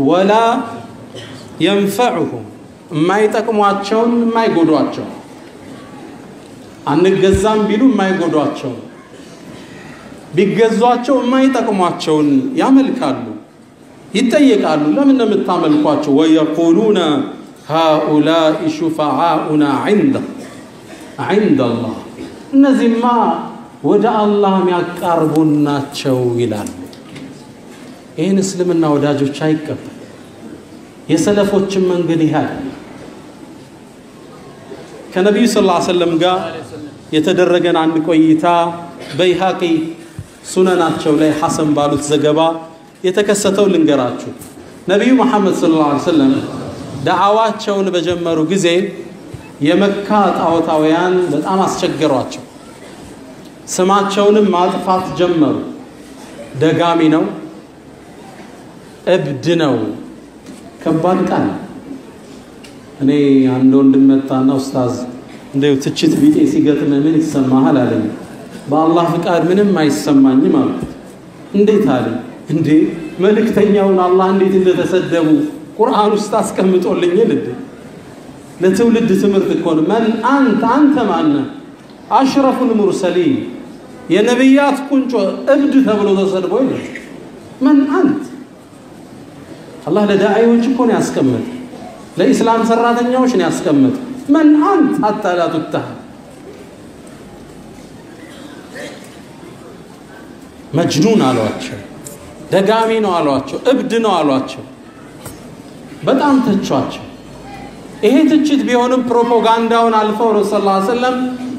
ولا ينفعهم ما يጠቅሟቸው ما ይጎዷቸው አንገዛም ቢሉ ما ይጎዷቸው ቢገዟቸው ما ይጠቅሟቸው ያመልካሉ ይጠየቃሉ ለምን እንደምታመልኳቸው ويقولون هؤلاء شفعاؤنا عند الله እነዚህማ ወደ አላህ የሚያቀርቡናቸው ይላሉ ይሄን እስልምና ወዳጆች አይቀበል የሰለፎችን መንገድ ይያል ከነብዩ ሰለላሁ ዐለይሂ ወሰለም ጋር የተደረገን አንድ ቆይታ በይሃቂ ሱነናቸው ላይ ሐሰን ባሉት ዘገባ የተከሰተው ልንገራችሁ ነብዩ መሐመድ ሰለላሁ ዐለይሂ ወሰለም ዳዓዋቸውን በጀመሩ ጊዜ የመካ ጣዖታውያን በጣም አስቸገሯቸው ስማቸውንም ማጥፋት ጀመሩ ደጋሚ ነው እብድ ነው ከባድ ቃል እኔ አንድ ወንድም መጣና ኡስታዝ እንደው ትችት ቢጤ ሲገጥም ምን ይሰማሃል አለኝ በአላህ ፍቃድ ምንም አይሰማኝም አልኩት እንዴት አለ እንዴ መልእክተኛውን አላህ እንዴት እንደተሰደቡ ቁርአን ውስጥ አስቀምጦልኝ ልድ ለትውልድ ትምህርት እኮ ነው ማን አንተ ማን አሽረፉል ሙርሰሊን የነብያት ቁንጮ እብድ ተብሎ ተሰድቦ ይላል ማን አንተ الله لداعيዎች እኮ ነው ያስቀመጠ ለኢስላም ሰራተኛዎች ነው ያስቀመጠ من انت حتى لا تتهم مجنون አሏቸው ደጋሚ ነው አሏቸው እብድ ነው አሏቸው በጣም ተቻቸው ይሄ ትችት ቢሆንም ፕሮፓጋንዳውን አልፈው ረሱላህ ሰለላሁ ዐለይሂ ወሰለም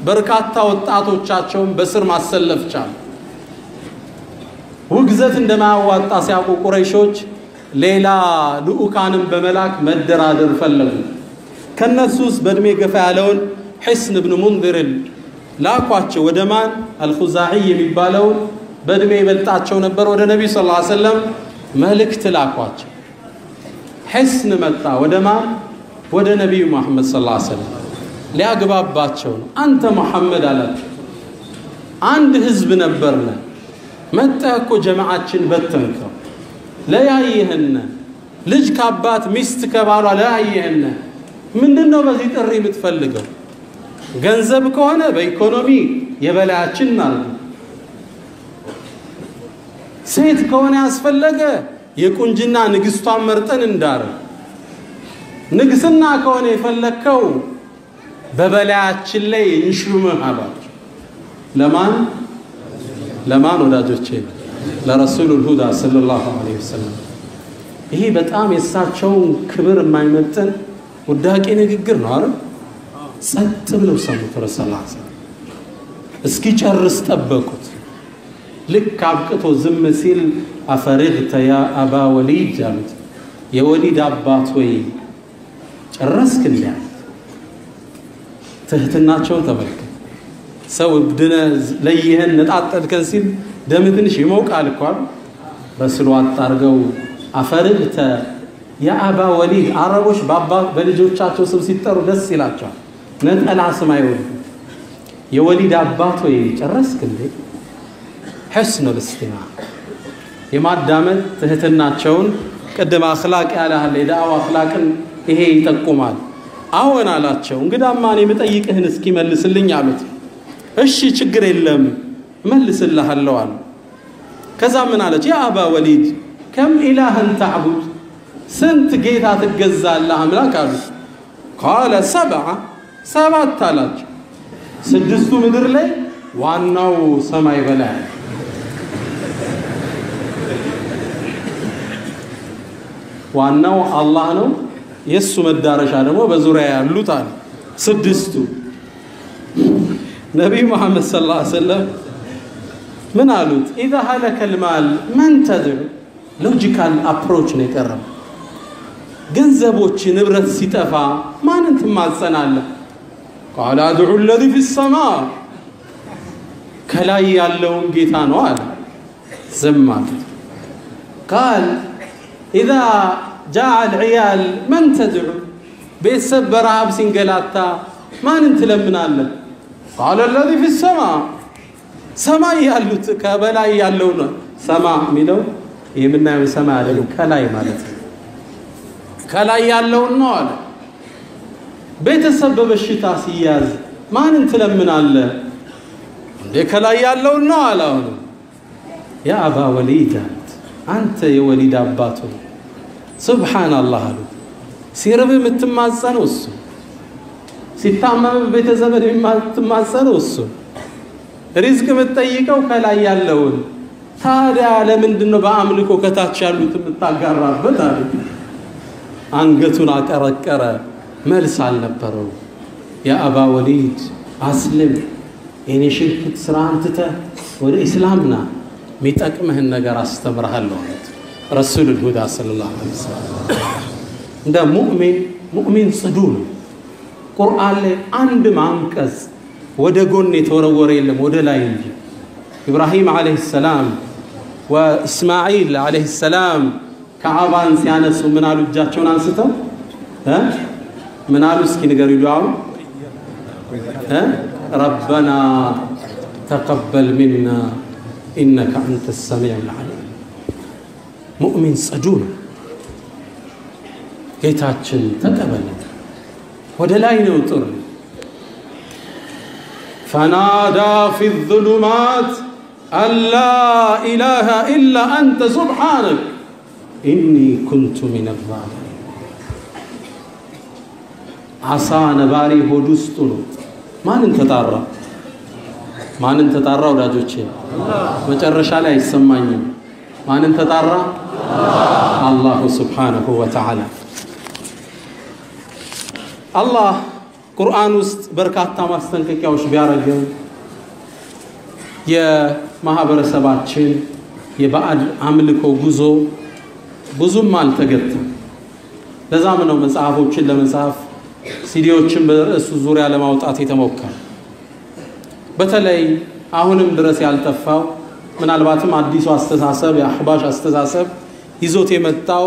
በርካታ ወጣቶቻቸውን በስር ማሰለፍ ቻሉ ውግዘት እንደማያዋጣ ሲያውቁ ቁረይሾች ሌላ ልኡካንም በመላክ መደራደር ፈለጉ ከነሱስ በእድሜ ገፋ ያለውን حسن ابن منذر ላኳቸው ወደ ማን አልኹዛዒ የሚባለው በእድሜ ይበልጣቸው ነበር ወደ ነብዩ ሰለላሁ ዐለይሂ ወሰለም መልእክት ላኳቸው حسن መጣ ወደ ማን ወደ ነብዩ መሐመድ ሰለላሁ ዐለይሂ ወሰለም ሊያግባባቸው ነው አንተ መሐመድ አላቸው አንድ ህዝብ ነበርና መጣ እኮ ጀማዓችን በተንከው ለያየህና ልጅ ከአባት ሚስት ከባሏ ለያየህና ምንድነው በዚህ ጥሪ የምትፈልገው ገንዘብ ከሆነ በኢኮኖሚ የበላያችን ማለት ሴት ከሆነ ያስፈለገ የቁንጅና ንግስቷን መርጠን እንዳር ንግስና ከሆነ የፈለከው በበላያችን ላይ እንሹምህ አሏቸው ለማን ወዳጆቼ ለረሱሉል ሁዳ ሰለላሁ ዐለይሂ ወሰለም ይሄ በጣም የሳቸውን ክብር የማይመጥን ውዳቂ ንግግር ነው አይደል ጸጥ ብለው ሰሙት ረሱላህ እስኪ ጨርስ ጠበቁት ልክ አብቅቶ ዝም ሲል አፈርግተ ያ አባ ወሊድ አሉት የወሊድ አባት ወይ ጨረስክ እንዴ ትህትናቸው ተመልከት ሰው እብድነ ለይህን ነጣጠልከን ሲል ደም ትንሽ ይሞቃል እኮ ረሱሉ አጣርገው አፈርግተ ያ አባ ወሊድ አረቦች በልጆቻቸው ስም ሲጠሩ ደስ ይላቸዋል ነጠላ ስም አይወዱ የወሊድ አባት ወይ ጨረስክ እንዴ حسن الاستماع የማዳመጥ ትህትናቸውን ቀደም አኽላቅ ያለሃል የዳዋ አኽላቅን ይሄ ይጠቁማል አሁን አላቸው እንግዳማ እኔ መጠይቅህን እስኪ መልስልኝ አሉት እሺ ችግር የለም መልስልሃለሁ አሉ ከዛ ምን አለች ያ አባ ወሊድ كم إله تعبد ስንት ጌታ ትገዛለህ አምላክ አሉት قال ሰባት አላቸው ስድስቱ ምድር ላይ ዋናው ሰማይ በላይ ዋናው አላህ ነው የሱ መዳረሻ ደግሞ በዙሪያ ያሉት አለ ስድስቱ ነብዩ መሐመድ ሰለላሁ ዐለይሂ ወሰለም ምን አሉት اذا هلك المال من تدعو ሎጂካል አፕሮች ነው የቀረበ ገንዘቦች ንብረት ሲጠፋ ማንን ትማጸናለህ قال ادعو الذي في السماء ከላይ ያለውን ጌታ ነው አለ ዘማት قال اذا جاء العيال من تدعو بيسب رهب سنجلاتا ما نتلمناله قال الذي في السماء سماء ያሉት ከበላይ ያለው ነው ሰማይ ሚለው የምናየው ሰማይ አይደለም ከላይ ማለት ከላይ ያለው ነው አለ ቤተሰብ በበሽታ ሲያዝ ማንን ትለምናለህ እንደ ከላይ ያለው ነው አለ ያ አባ ወሊድ አንተ የወሊድ አባቱ ሱብሃንአላህ አሉ ሲርብ የምትማጸነው እሱ ሲታመም ቤተዘመድ የምትማጸነው እሱ ሪዝቅ የምትጠይቀው ከላይ ያለውን ታዲያ ለምንድነው በአምልኮ ከታች ያሉት የምታጋራበት አለ አንገቱን አቀረቀረ መልስ አልነበረው ያ አባ ወሊድ አስልም እኔ ሽርክ ስራ አንተ ወደ እስላምና ሚጠቅምህን ነገር አስተምርሃለሁ ረሱሉል ሁዳ ሰለላሁ ዐለይሂ ወሰለም እንደ ሙእሚን ጽዱ ነው ቁርአን ላይ አንድ ማንቀጽ ወደ ጎን የተወረወረ የለም ወደ ላይ እንጂ ኢብራሂም አለይሂ ሰላም ወእስማኤል አለይሂ ሰላም ከአባን ሲያነሱ ምን አሉ እጃቸውን አንስተው ምን አሉ እስኪ ንገሩ ዱዓው ربنا تقبل منا انك انت السميع العليم مؤمن صدون ጌታችን ተቀበለ ወደ ላይ ነው ጥሪ فنادى في الظلمات ألا إله إلا أنت سبحانك إني كنت من الظالمين عصا نباري هدوستو ማንን ተጣራ ወዳጆቼ መጨረሻ ላይ አይሰማኝም ማንን ተጣራ አላህ Subhanahu Wa Ta'ala አላህ ቁርአን ውስጥ በርካታ ማስጠንቀቂያዎች ቢያረገው የማህበረሰባችን የባዕድ አምልኮ ጉዞ ብዙም አልተገተም ለዛም ነው መጽሐፎችን ለመጻፍ ሲዲዎችን በእሱ ዙሪያ ለማውጣት የተሞከረ በተለይ አሁንም ድረስ ያልጠፋው ምናልባትም አዲሱ አስተሳሰብ የአህባሽ አስተሳሰብ ይዞት የመጣው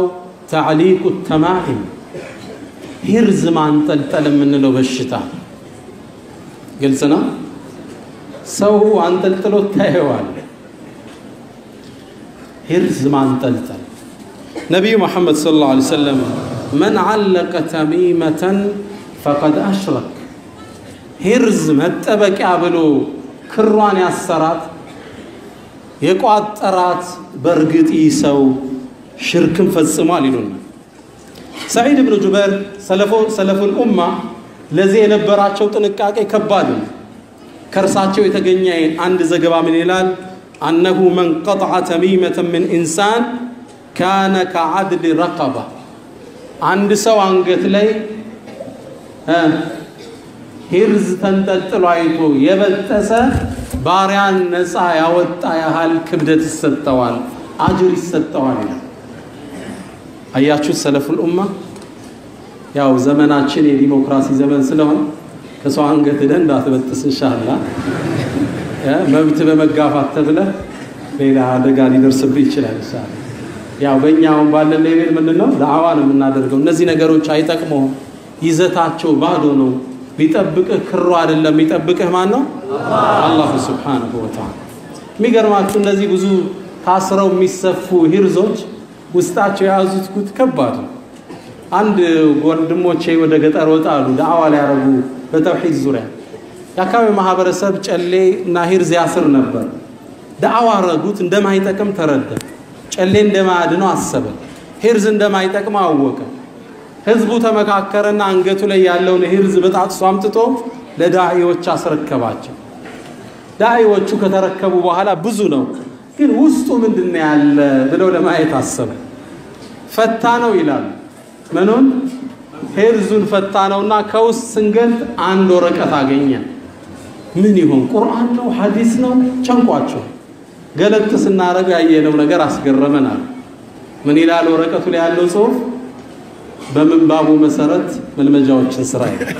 تعليق التمائم ሂርዝ ማንጠልጠል የምንለው በሽታ ግልጽ ነው ሰው አንጠልጥሎ ታየዋል ሂርዝ ማንጠልጠል ነብዩ መሐመድ ሰለላሁ ዐለይሂ ወሰለም من علق تميمة فقد أشرك ሂርዝ መጠበቂያ ብሎ ክሯን ያሰራት የቋጠራት በርግጥ ይሰው ሽርክን ፈጽሟል ይሉና ሰዒድ ኢብኑ ጁበይር ሰለፉል ኡማ ለዚህ የነበራቸው ጥንቃቄ ከባድ ነው። ከርሳቸው የተገኘ አንድ ዘገባ ምን ይላል? أنه من قطع تميمة من إنسان كان كعدل رقبة عند سو አንገት ላይ ሂርዝ ተንጠልጥሎ አይቶ የበጠሰ ባሪያን ነፃ ያወጣ ያህል ክብደት ይሰጠዋል፣ አጅር ይሰጠዋል። አያችሁ ሰለፉል ኡማ ያው ዘመናችን የዲሞክራሲ ዘመን ስለሆነ ከሰው አንገት ደንዳ ተበጥስ ኢንሻአላህ መብት በመጋፋት ተብለ ሌላ አደጋ ሊደርስብህ ይችላል። ኢንሻአላህ ያው በእኛውም ባለን ሌቭል ምንድነው ዳዕዋ ነው የምናደርገው። እነዚህ ነገሮች አይጠቅሙም፣ ይዘታቸው ባዶ ነው። ሊጠብቅህ ክሩ አይደለም፣ ሊጠብቅህ ማን ነው? አላህ ሱብሓነሁ ወተዓላ። የሚገርማችሁ እነዚህ ብዙ ታስረው የሚሰፉ ሂርዞች ውስጣቸው የያዙት ኩት ከባድ ነው። አንድ ወንድሞቼ ወደ ገጠር ወጣሉ ዳዕዋ ላይ ያረጉ በተውሂድ ዙሪያ ያካባቢ ማህበረሰብ ጨሌ እና ሂርዝ ያስር ነበር። ዳዕዋ አረጉት እንደማይጠቅም ተረዳ። ጨሌ እንደማያድነው አሰበ። ሂርዝ እንደማይጠቅም አወቀ። ህዝቡ ተመካከረና አንገቱ ላይ ያለውን ሂርዝ በጣጥሶ አምጥቶ ለዳዒዎች አስረከባቸው። ዳዒዎቹ ከተረከቡ በኋላ ብዙ ነው ግን ውስጡ ምንድነው ያለ ብለው ለማየት አሰበ። ፈታ ነው ይላል። ምኑን? ሂርዙን ፈታ ነውና ከውስጥ ስንገልጥ አንድ ወረቀት አገኘ። ምን ይሆን? ቁርአን ነው? ሐዲስ ነው? ጨንቋቸው ገለጥ ስናረግ ያየነው ነገር አስገረመናል። ምን ይላል ወረቀቱ ላይ ያለው ጽሑፍ? በምንባቡ መሰረት መልመጃዎችን ስራ ይላል።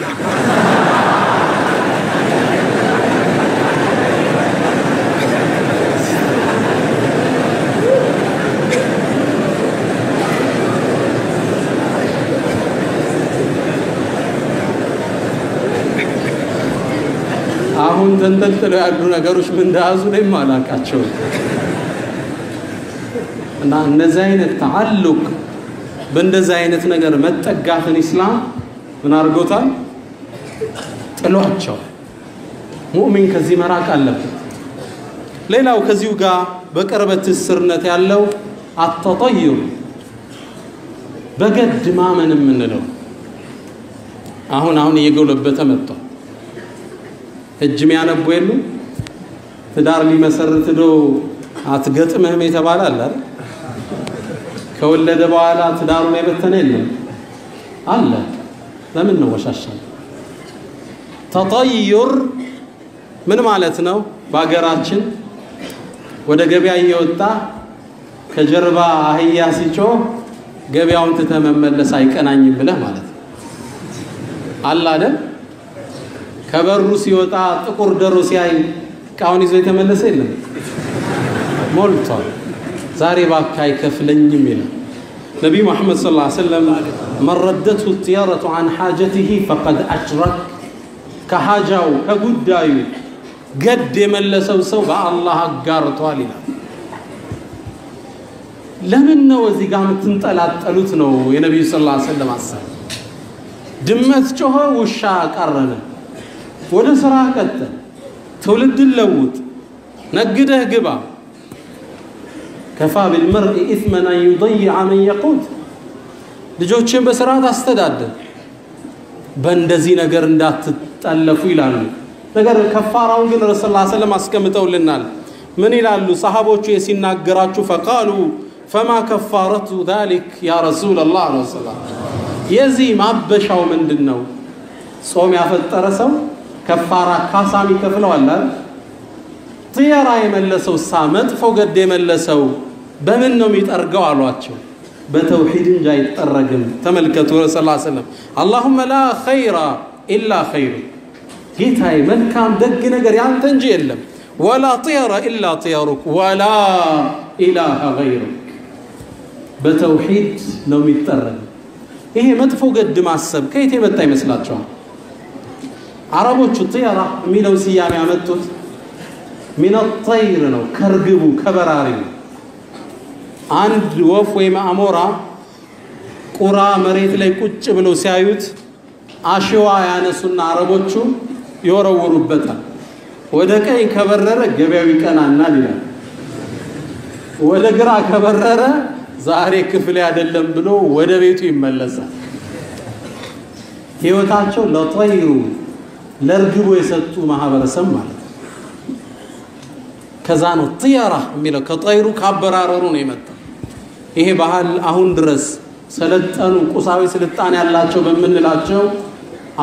አሁን ተንጠልጥለው ያሉ ነገሮች ምን እንዳያዙ ነው ማላቃቸው። እና እነዚህ አይነት ተዓልቅ በእንደዚህ አይነት ነገር መጠጋትን ኢስላም ምን አድርጎታል? ጥሏቸው። ሙእሚን ከዚህ መራቅ አለበት። ሌላው ከዚሁ ጋር በቅርበት ስርነት ያለው አተጠዩር በገድ ማመን የምንለው አሁን እየጎለበተ መጥቷል። እጅ የሚያነቡ የሉ ትዳር ሊመሰርት ዶ አትገጥምህም የተባለ አለ አይደል? ከወለደ በኋላ ትዳሩን የበተነ የለም አለ። ለምን ነው ወሻሻል? ተጠዩር ምን ማለት ነው? በአገራችን ወደ ገበያ እየወጣ ከጀርባ አህያ ሲጮህ ገበያውን ተተመመለስ አይቀናኝም ብለህ ማለት ነው አለ አይደል? ከበሩ ሲወጣ ጥቁር ደሮ ሲያይ ቃውን ይዞ የተመለሰ የለም ሞልቷል። ዛሬ ባካይ ከፍለኝም ይላል ነብዩ መሐመድ ሰለላሁ ዐለይሂ ወሰለም من ردته الطيارة عن حاجته فقد أشرك ከሐጃው ከጉዳዩ ገድ የመለሰው ሰው በአላህ አጋርቷል ይላል። ለምን ነው እዚህ ጋር የምትንጠላጠሉት ነው የነብዩ ሰለላሁ ዐለይሂ ወሰለም ሐሳብ። ድመት ጮኸ ውሻ ቀረነ። ወደ ስራ ቀጥል፣ ትውልድ ለውጥ፣ ነግደህ ግባ። ከፋ بالمرء اثما ان يضيع من يقود ልጆችን በስርዓት አስተዳደር። በእንደዚህ ነገር እንዳትጠለፉ ይላሉ። ነገር ከፋራውን ግን ረሱል ሰለላሁ ዐለይሂ ወሰለም አስቀምጠውልናል። ምን ይላሉ ሰሃቦቹ ሲናገራችሁ? فقالوا فما كفارة ذلك يا رسول الله ረሱላህ የዚህ ማበሻው ምንድነው? ጾም ያፈጠረ ሰው ከፋራ ካሳሚ ከፍለዋል አይደል? ጥያራ የመለሰው ሳመጥፎ ገድ የመለሰው በምን ነው የሚጠርገው አሏቸው። በተውሂድ እንጂ አይጠረግም። ተመልከቱ ረሱል ሰለላሁ ዐለይሂ ወሰለም اللهم لا خير الا خير ጌታዬ መልካም ደግ ነገር ያንተ እንጂ የለም። ولا طير الا طيرك ولا اله غيرك በተውሂድ ነው የሚጠረግ። ይሄ መጥፎ ገድ ማሰብ ከየት የመጣ ይመስላችኋል? አረቦቹ ጥያራ የሚለው ስያሜ ያመጡት من الطير ነው፣ ከርግቡ ከበራሪ። አንድ ወፍ ወይ ማሞራ ቁራ መሬት ላይ ቁጭ ብለው ሲያዩት አሽዋ ያነሱና አረቦቹ ይወረውሩበታል። ወደ ቀኝ ከበረረ ገበያው ይቀናናል ይላል። ወደ ግራ ከበረረ ዛሬ ክፍል አይደለም ብሎ ወደ ቤቱ ይመለሳል። ህይወታቸው ለጠይሩ ለርግቡ የሰጡ ማህበረሰብ ማለት ከዛ ነው ጥያራ የሚለው ከጠይሩ ካበራረሩ ነው የመጣው። ይሄ ባህል አሁን ድረስ ሰለጠኑ ቁሳዊ ስልጣን ያላቸው በመንላቸው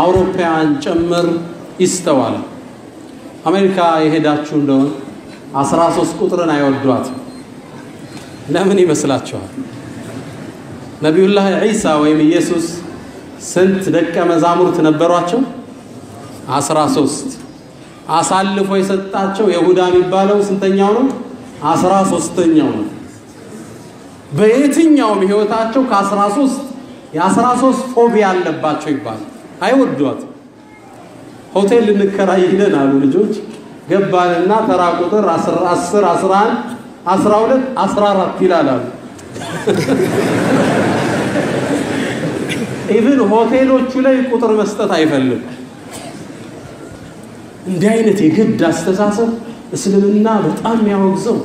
አውሮፓውያን ጭምር ይስተዋል። አሜሪካ የሄዳችሁ እንደሆነ 13 ቁጥርን አይወዷትም። ለምን ይመስላችኋል? ነብዩላህ ኢሳ ወይም ኢየሱስ ስንት ደቀ መዛሙርት ነበሯቸው? 13 አሳልፎ የሰጣቸው ይሁዳ የሚባለው ስንተኛው ነው? 13ኛው ነው። በየትኛውም ህይወታቸው ከ13 የ13 ፎቢያ አለባቸው ይባላል። አይወዷትም። ሆቴል ልንከራይልን አሉ ልጆች ገባንና ተራ ቁጥር 10 11 12 14 ይላሉ። ኢቭን ሆቴሎቹ ላይ ቁጥር መስጠት አይፈልጉ። እንዲህ አይነት የግድ አስተሳሰብ እስልምና በጣም ያወግዘው።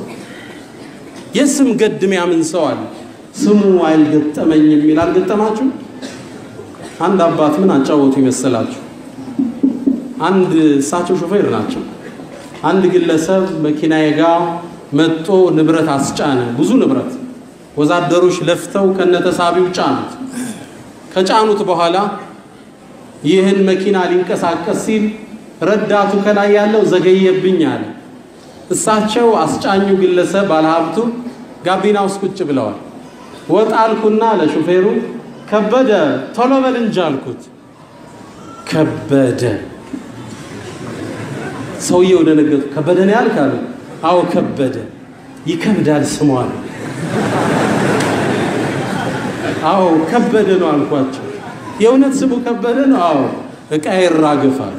የስም ገድም ያምን ሰው አለ። ስሙ አይልገጠመኝም ይላል። ገጠማችሁ? አንድ አባት ምን አጫወቱ ይመስላችሁ? አንድ እሳቸው ሾፌር ናቸው። አንድ ግለሰብ መኪናዬ ጋር መጥቶ ንብረት አስጫነ። ብዙ ንብረት ወዛደሮች ለፍተው ከነተሳቢው ጫኑት። ከጫኑት በኋላ ይህን መኪና ሊንቀሳቀስ ሲል ረዳቱ ከላይ ያለው ዘገየብኝ አለ። እሳቸው አስጫኙ ግለሰብ ባለሀብቱ ጋቢና ውስጥ ቁጭ ብለዋል። ወጣልኩና ለሹፌሩ ከበደ ቶሎ በል እንጂ አልኩት። ከበደ ሰውየው ደነገጡ። ከበደ ነው ያልካሉ? አዎ ከበደ። ይከብዳል ስሟ። አዎ ከበደ ነው አልኳቸው። የእውነት ስሙ ከበደ ነው? አዎ እቃ ይራገፋል።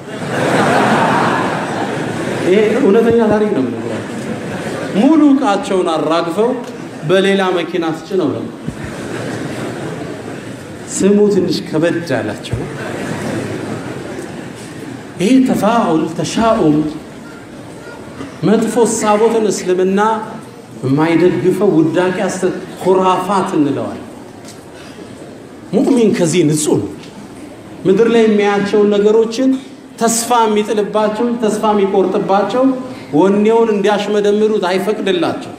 ይሄ እውነተኛ ታሪክ ነው የምነግራችሁ። ሙሉ እቃቸውን አራግፈው በሌላ መኪና ተጭነው ነው። ስሙ ትንሽ ከበድ አላቸው። ይሄ ተፋኡል ተሻኡም መጥፎ ሳቦትን እስልምና የማይደግፈው ውዳቂ ኹራፋት እንለዋለን። ሙእሚን ከዚህ ንጹህ ነው። ምድር ላይ የሚያያቸው ነገሮችን ተስፋ የሚጥልባቸው ተስፋ የሚቆርጥባቸው ወኔውን እንዲያሽመደምሩት አይፈቅድላቸው።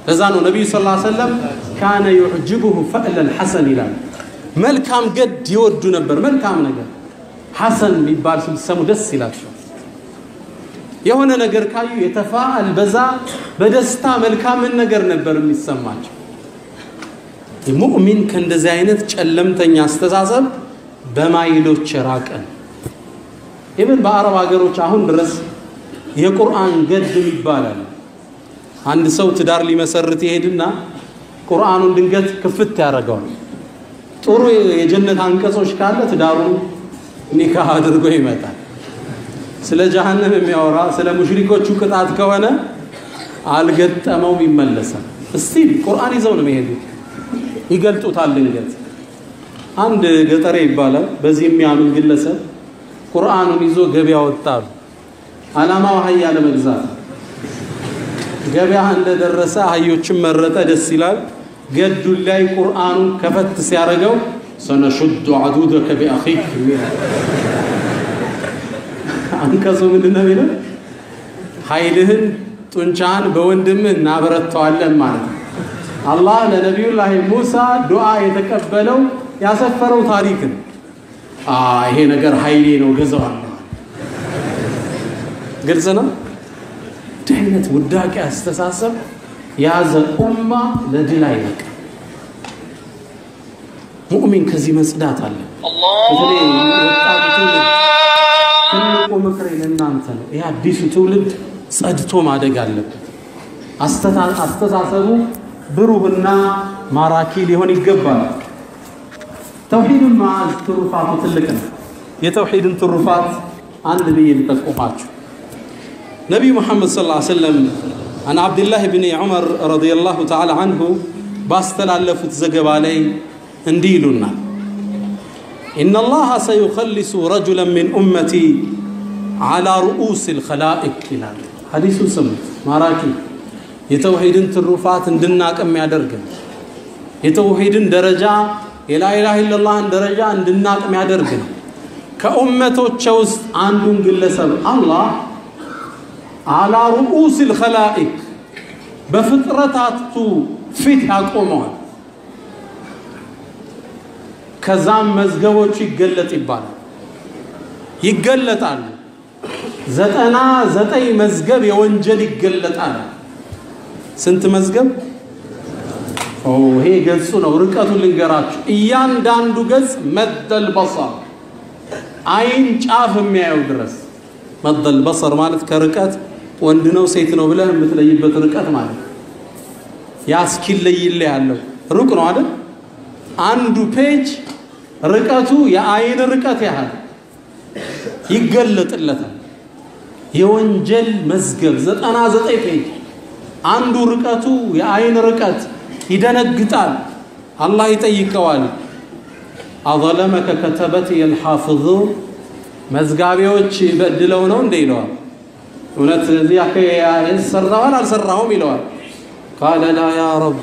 ለዛ ነው ነብዩ ሰለላሁ ዐለይሂ ወሰለም ካነ يعجبه فعل الحسن ይላል። መልካም ገድ ይወዱ ነበር። መልካም ነገር ሐሰን የሚባል ሲሰሙ ደስ ይላቸው። የሆነ ነገር ካዩ የተፋአል በዛ በደስታ መልካምን ነገር ነበር የሚሰማቸው። ሙእሚን ከእንደዚህ አይነት ጨለምተኛ አስተሳሰብ በማይሎች ራቀን። ኢብን በአረብ ሀገሮች አሁን ድረስ የቁርአን ገድም ይባላል። አንድ ሰው ትዳር ሊመሰርት ይሄድና ቁርአኑን ድንገት ክፍት ያደርገዋል። ጥሩ የጀነት አንቀጾች ካለ ትዳሩን ኒካህ አድርጎ ይመጣል። ስለ ጀሃነም የሚያወራ ስለ ሙሽሪኮቹ ቅጣት ከሆነ አልገጠመውም ይመለሳል። እስቲ ቁርአን ይዘው ነው የሚሄዱት። ይገልጡታል። ድንገት አንድ ገጠሬ ይባላል በዚህ የሚያምን ግለሰብ ቁርአኑን ይዞ ገበያ ወጣሉ። አላማው አህያ ለመግዛት። ገበያ እንደደረሰ አህዮችን መረጠ። ደስ ይላል። ገዱ ላይ ቁርአኑን ከፈት ሲያረገው ሰነሹዱ አዱደከ ቢአኺክ አንቀጹ ምንድነው የሚለው? ኃይልህን ጡንቻን በወንድምህ እናበረታዋለን ማለት ነው። አላህ ለነብዩላህ ሙሳ ዱዓ የተቀበለው ያሰፈረው ታሪክ ነው። ይሄ ነገር ኃይሌ ነው ገዛዋለሁ። ግልጽ ነው። ደህነት ውዳቂ አስተሳሰብ ያዘ ኡማ ለድል አይበቃ። ሙእሚን ከዚህ መጽዳት አለ። በተለይ ወጣቱ ትውልድ ትልቁ ምክሬ ለእናንተ ነው። ይሄ አዲሱ ትውልድ ጸድቶ ማደግ አለበት። አስተሳሰቡ ብሩህና ማራኪ ሊሆን ይገባል። ተውሂድን ማዕዝ ትሩፋቱ ትልቅ ነው። የተውሂድን ትሩፋት አንድ ብዬ ልጠቁማችሁ። ነቢዩ ሙሐመድ ሰለላሁ ዐለይሂ ወሰለም عن عبد الله بن عمر رضي الله تعالى عنه باستلالفت زغبا لي انديلنا ان الله سيخلص رجلا من امتي على رؤوس الخلائق حديث سم ماراكي የተውሂድን ትሩፋት እንድናቀም ያደርገን የተውሂድን ደረጃ የላ ኢላሃ ኢላላህን ደረጃ እንድናቀም ያደርገን ከኡመቶች ውስጥ አንዱን ግለሰብ አላህ على رؤوس الخلائق بفطرتاتو ፊት ያቆመዋል ከዛም መዝገቦች ይገለጣል 99 መዝገብ የወንጀል ይገለጣል ስንት መዝገብ ይሄ ገጹ ነው ርቀቱን ልንገራችሁ እያንዳንዱ ገጽ መደል በصር አይን ጫፍ የሚያየው ድረስ መደል በصር ማለት ከርቀት ወንድ ነው ሴት ነው ብለህ የምትለይበት ርቀት ማለት ያስኪለይል ያለው ሩቅ ነው አይደል አንዱ ፔጅ ርቀቱ የአይን ርቀት ያህል ይገለጥለታል የወንጀል መዝገብ 99 ፔጅ አንዱ ርቀቱ የአይን ርቀት ይደነግጣል አላህ ይጠይቀዋል አظلمك كتبتي الحافظون መዝጋቢዎች በድለው ነው እንደ ይለዋል እውነት ዚያከ ያሰራዋል አልሰራውም ይለዋል قال لا يا رب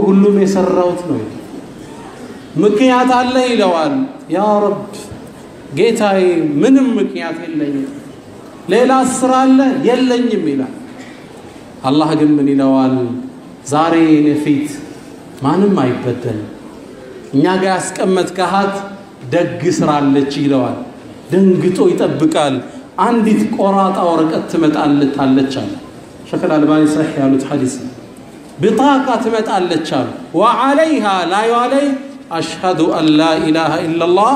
ሁሉም የሰራውት ነው ምክንያት አለ ይለዋል ያ ረብ ጌታዬ ምንም ምክንያት የለኝም ሌላ ስራ አለ የለኝም ይላል አላህ ግን ምን ይለዋል ዛሬ ነፊት ማንም አይበደልም እኛ ጋር ያስቀመጥካት ደግ ስራ አለች ይለዋል ደንግጦ ይጠብቃል አንዲት ቆራጣ ወረቀት ትመጣለች አለ ሸክ አልባኒ صحيح ያሉት ሐዲስ بطاقة ትመጣለች አሉ وعليها لا يعلي أشهد أن لا إله إلا الله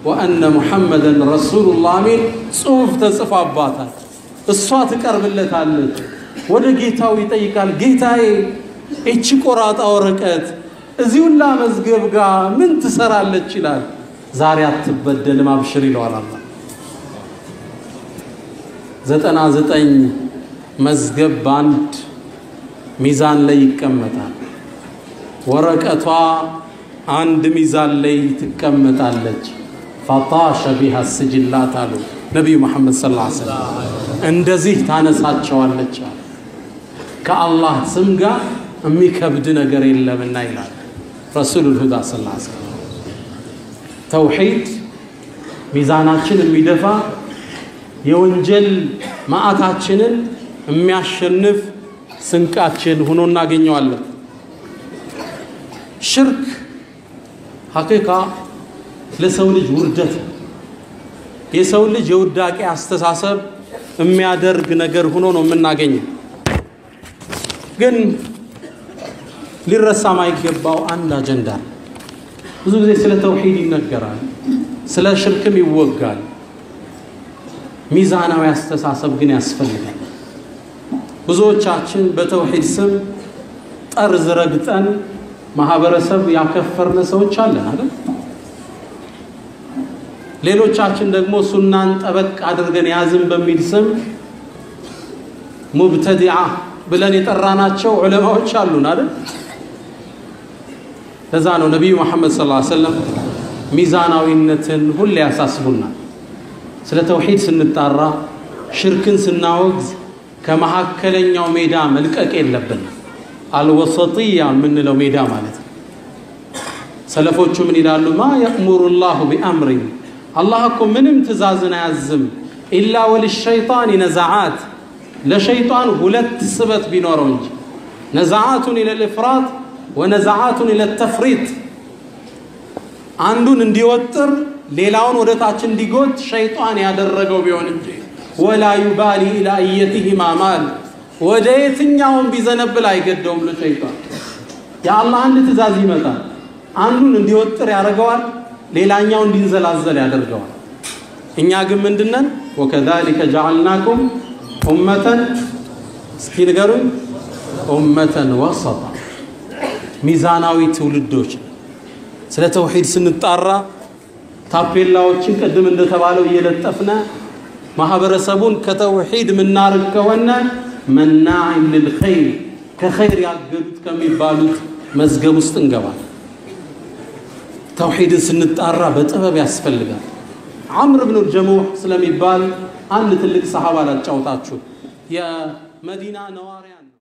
وأن محمدا رسول الله من صوف ተጽፋባታል እሷ ትቀርብለታለች ወደ ጌታው ይጠይቃል ጌታዬ እቺ ቆራጣ ወረቀት እዚሁላ መዝገብ ጋር ምን ትሰራለች ይላል ዛሬ አትበደልም አብሽር ይለዋል አላህ 99 መዝገብ ባንድ ሚዛን ላይ ይቀመጣል ወረቀቷ አንድ ሚዛን ላይ ትቀመጣለች فطاش بها السجلات አሉ ነብዩ መሐመድ ሰለላሁ ዐለይሂ ወሰለም እንደዚህ ታነሳቸዋለች ከአላህ ስም ጋር የሚከብድ ነገር የለምና ይላል ረሱሉል ሁዳ ሰለላሁ ዐለይሂ ወሰለም ተውሂድ ሚዛናችን የሚደፋ የወንጀል ማአታችንን የሚያሸንፍ ስንቃችን ሆኖ እናገኘዋለን ሽርክ ሐቂቃ ለሰው ልጅ ውርደት የሰው ልጅ የውዳቄ አስተሳሰብ የሚያደርግ ነገር ሆኖ ነው የምናገኘው ግን ሊረሳ ማይገባው አንድ አጀንዳ ብዙ ጊዜ ስለ ተውሂድ ይነገራል ስለ ሽርክም ይወጋል ሚዛናዊ አስተሳሰብ ግን ያስፈልጋል ብዙዎቻችን በተውሂድ ስም ጠርዝ ረግጠን ማህበረሰብ ያከፈርነ ሰዎች አለን አይደል ሌሎቻችን ደግሞ ሱናን ጠበቅ አድርገን ያዝን በሚል ስም ሙብተዲዓ ብለን የጠራናቸው ዑለማዎች አሉን አይደል ለዛ ነው ነብዩ መሐመድ ሰለላሁ ዐለይሂ ወሰለም ሚዛናዊነትን ሁሉ ያሳስቡናል ስለ ተውሂድ ስንጣራ ሽርክን ስናወግዝ ከመሐከለኛው ሜዳ መልቀቅ የለብን አልወሰጥያ ምንለው ሜዳ ማለት ሰለፎቹ ምን ይላሉ ማ يأمر الله بأمر الله እኮ ምንም ትእዛዝን አያዝም ኢላ ወልሸይጣን ነዛዓት ለሸይጣን ሁለት ስበት ቢኖረው እንጂ ነዛዓቱን الى الافراط ونزعاتun الى التفريط አንዱን እንዲወጥር ሌላውን ወደታች እንዲጎት ሸይጣን ያደረገው ቢሆን እንጂ ولا يبالي الى ايتهما مال ወደየትኛውም ቢዘነብል አይገደውም ለሸይጣን ያ አላህ አንድ ትእዛዝ ይመጣል አንዱን እንዲወጥር ያደርገዋል ሌላኛው እንዲንዘላዘል ያደርገዋል እኛ ግን ምንድነን وكذلك جعلناكم امه እስኪ ንገሩኝ امه وسطا ሚዛናዊ ትውልዶች ስለ ተውሂድ ስንጣራ ታፔላዎችን ቀድም እንደተባለው እየለጠፍና ማህበረሰቡን ከተውሂድ ምናርቅ ከሆነ مناع للخير ከኸይር ያገዱት ከሚባሉት መዝገብ ውስጥ እንገባለን ተውሂድን ስንጣራ በጥበብ ያስፈልጋል عمرو بن الجموح ስለሚባል አንድ ትልቅ ሰሃባ ላጫውታችሁ መዲና ነዋሪያን ነው።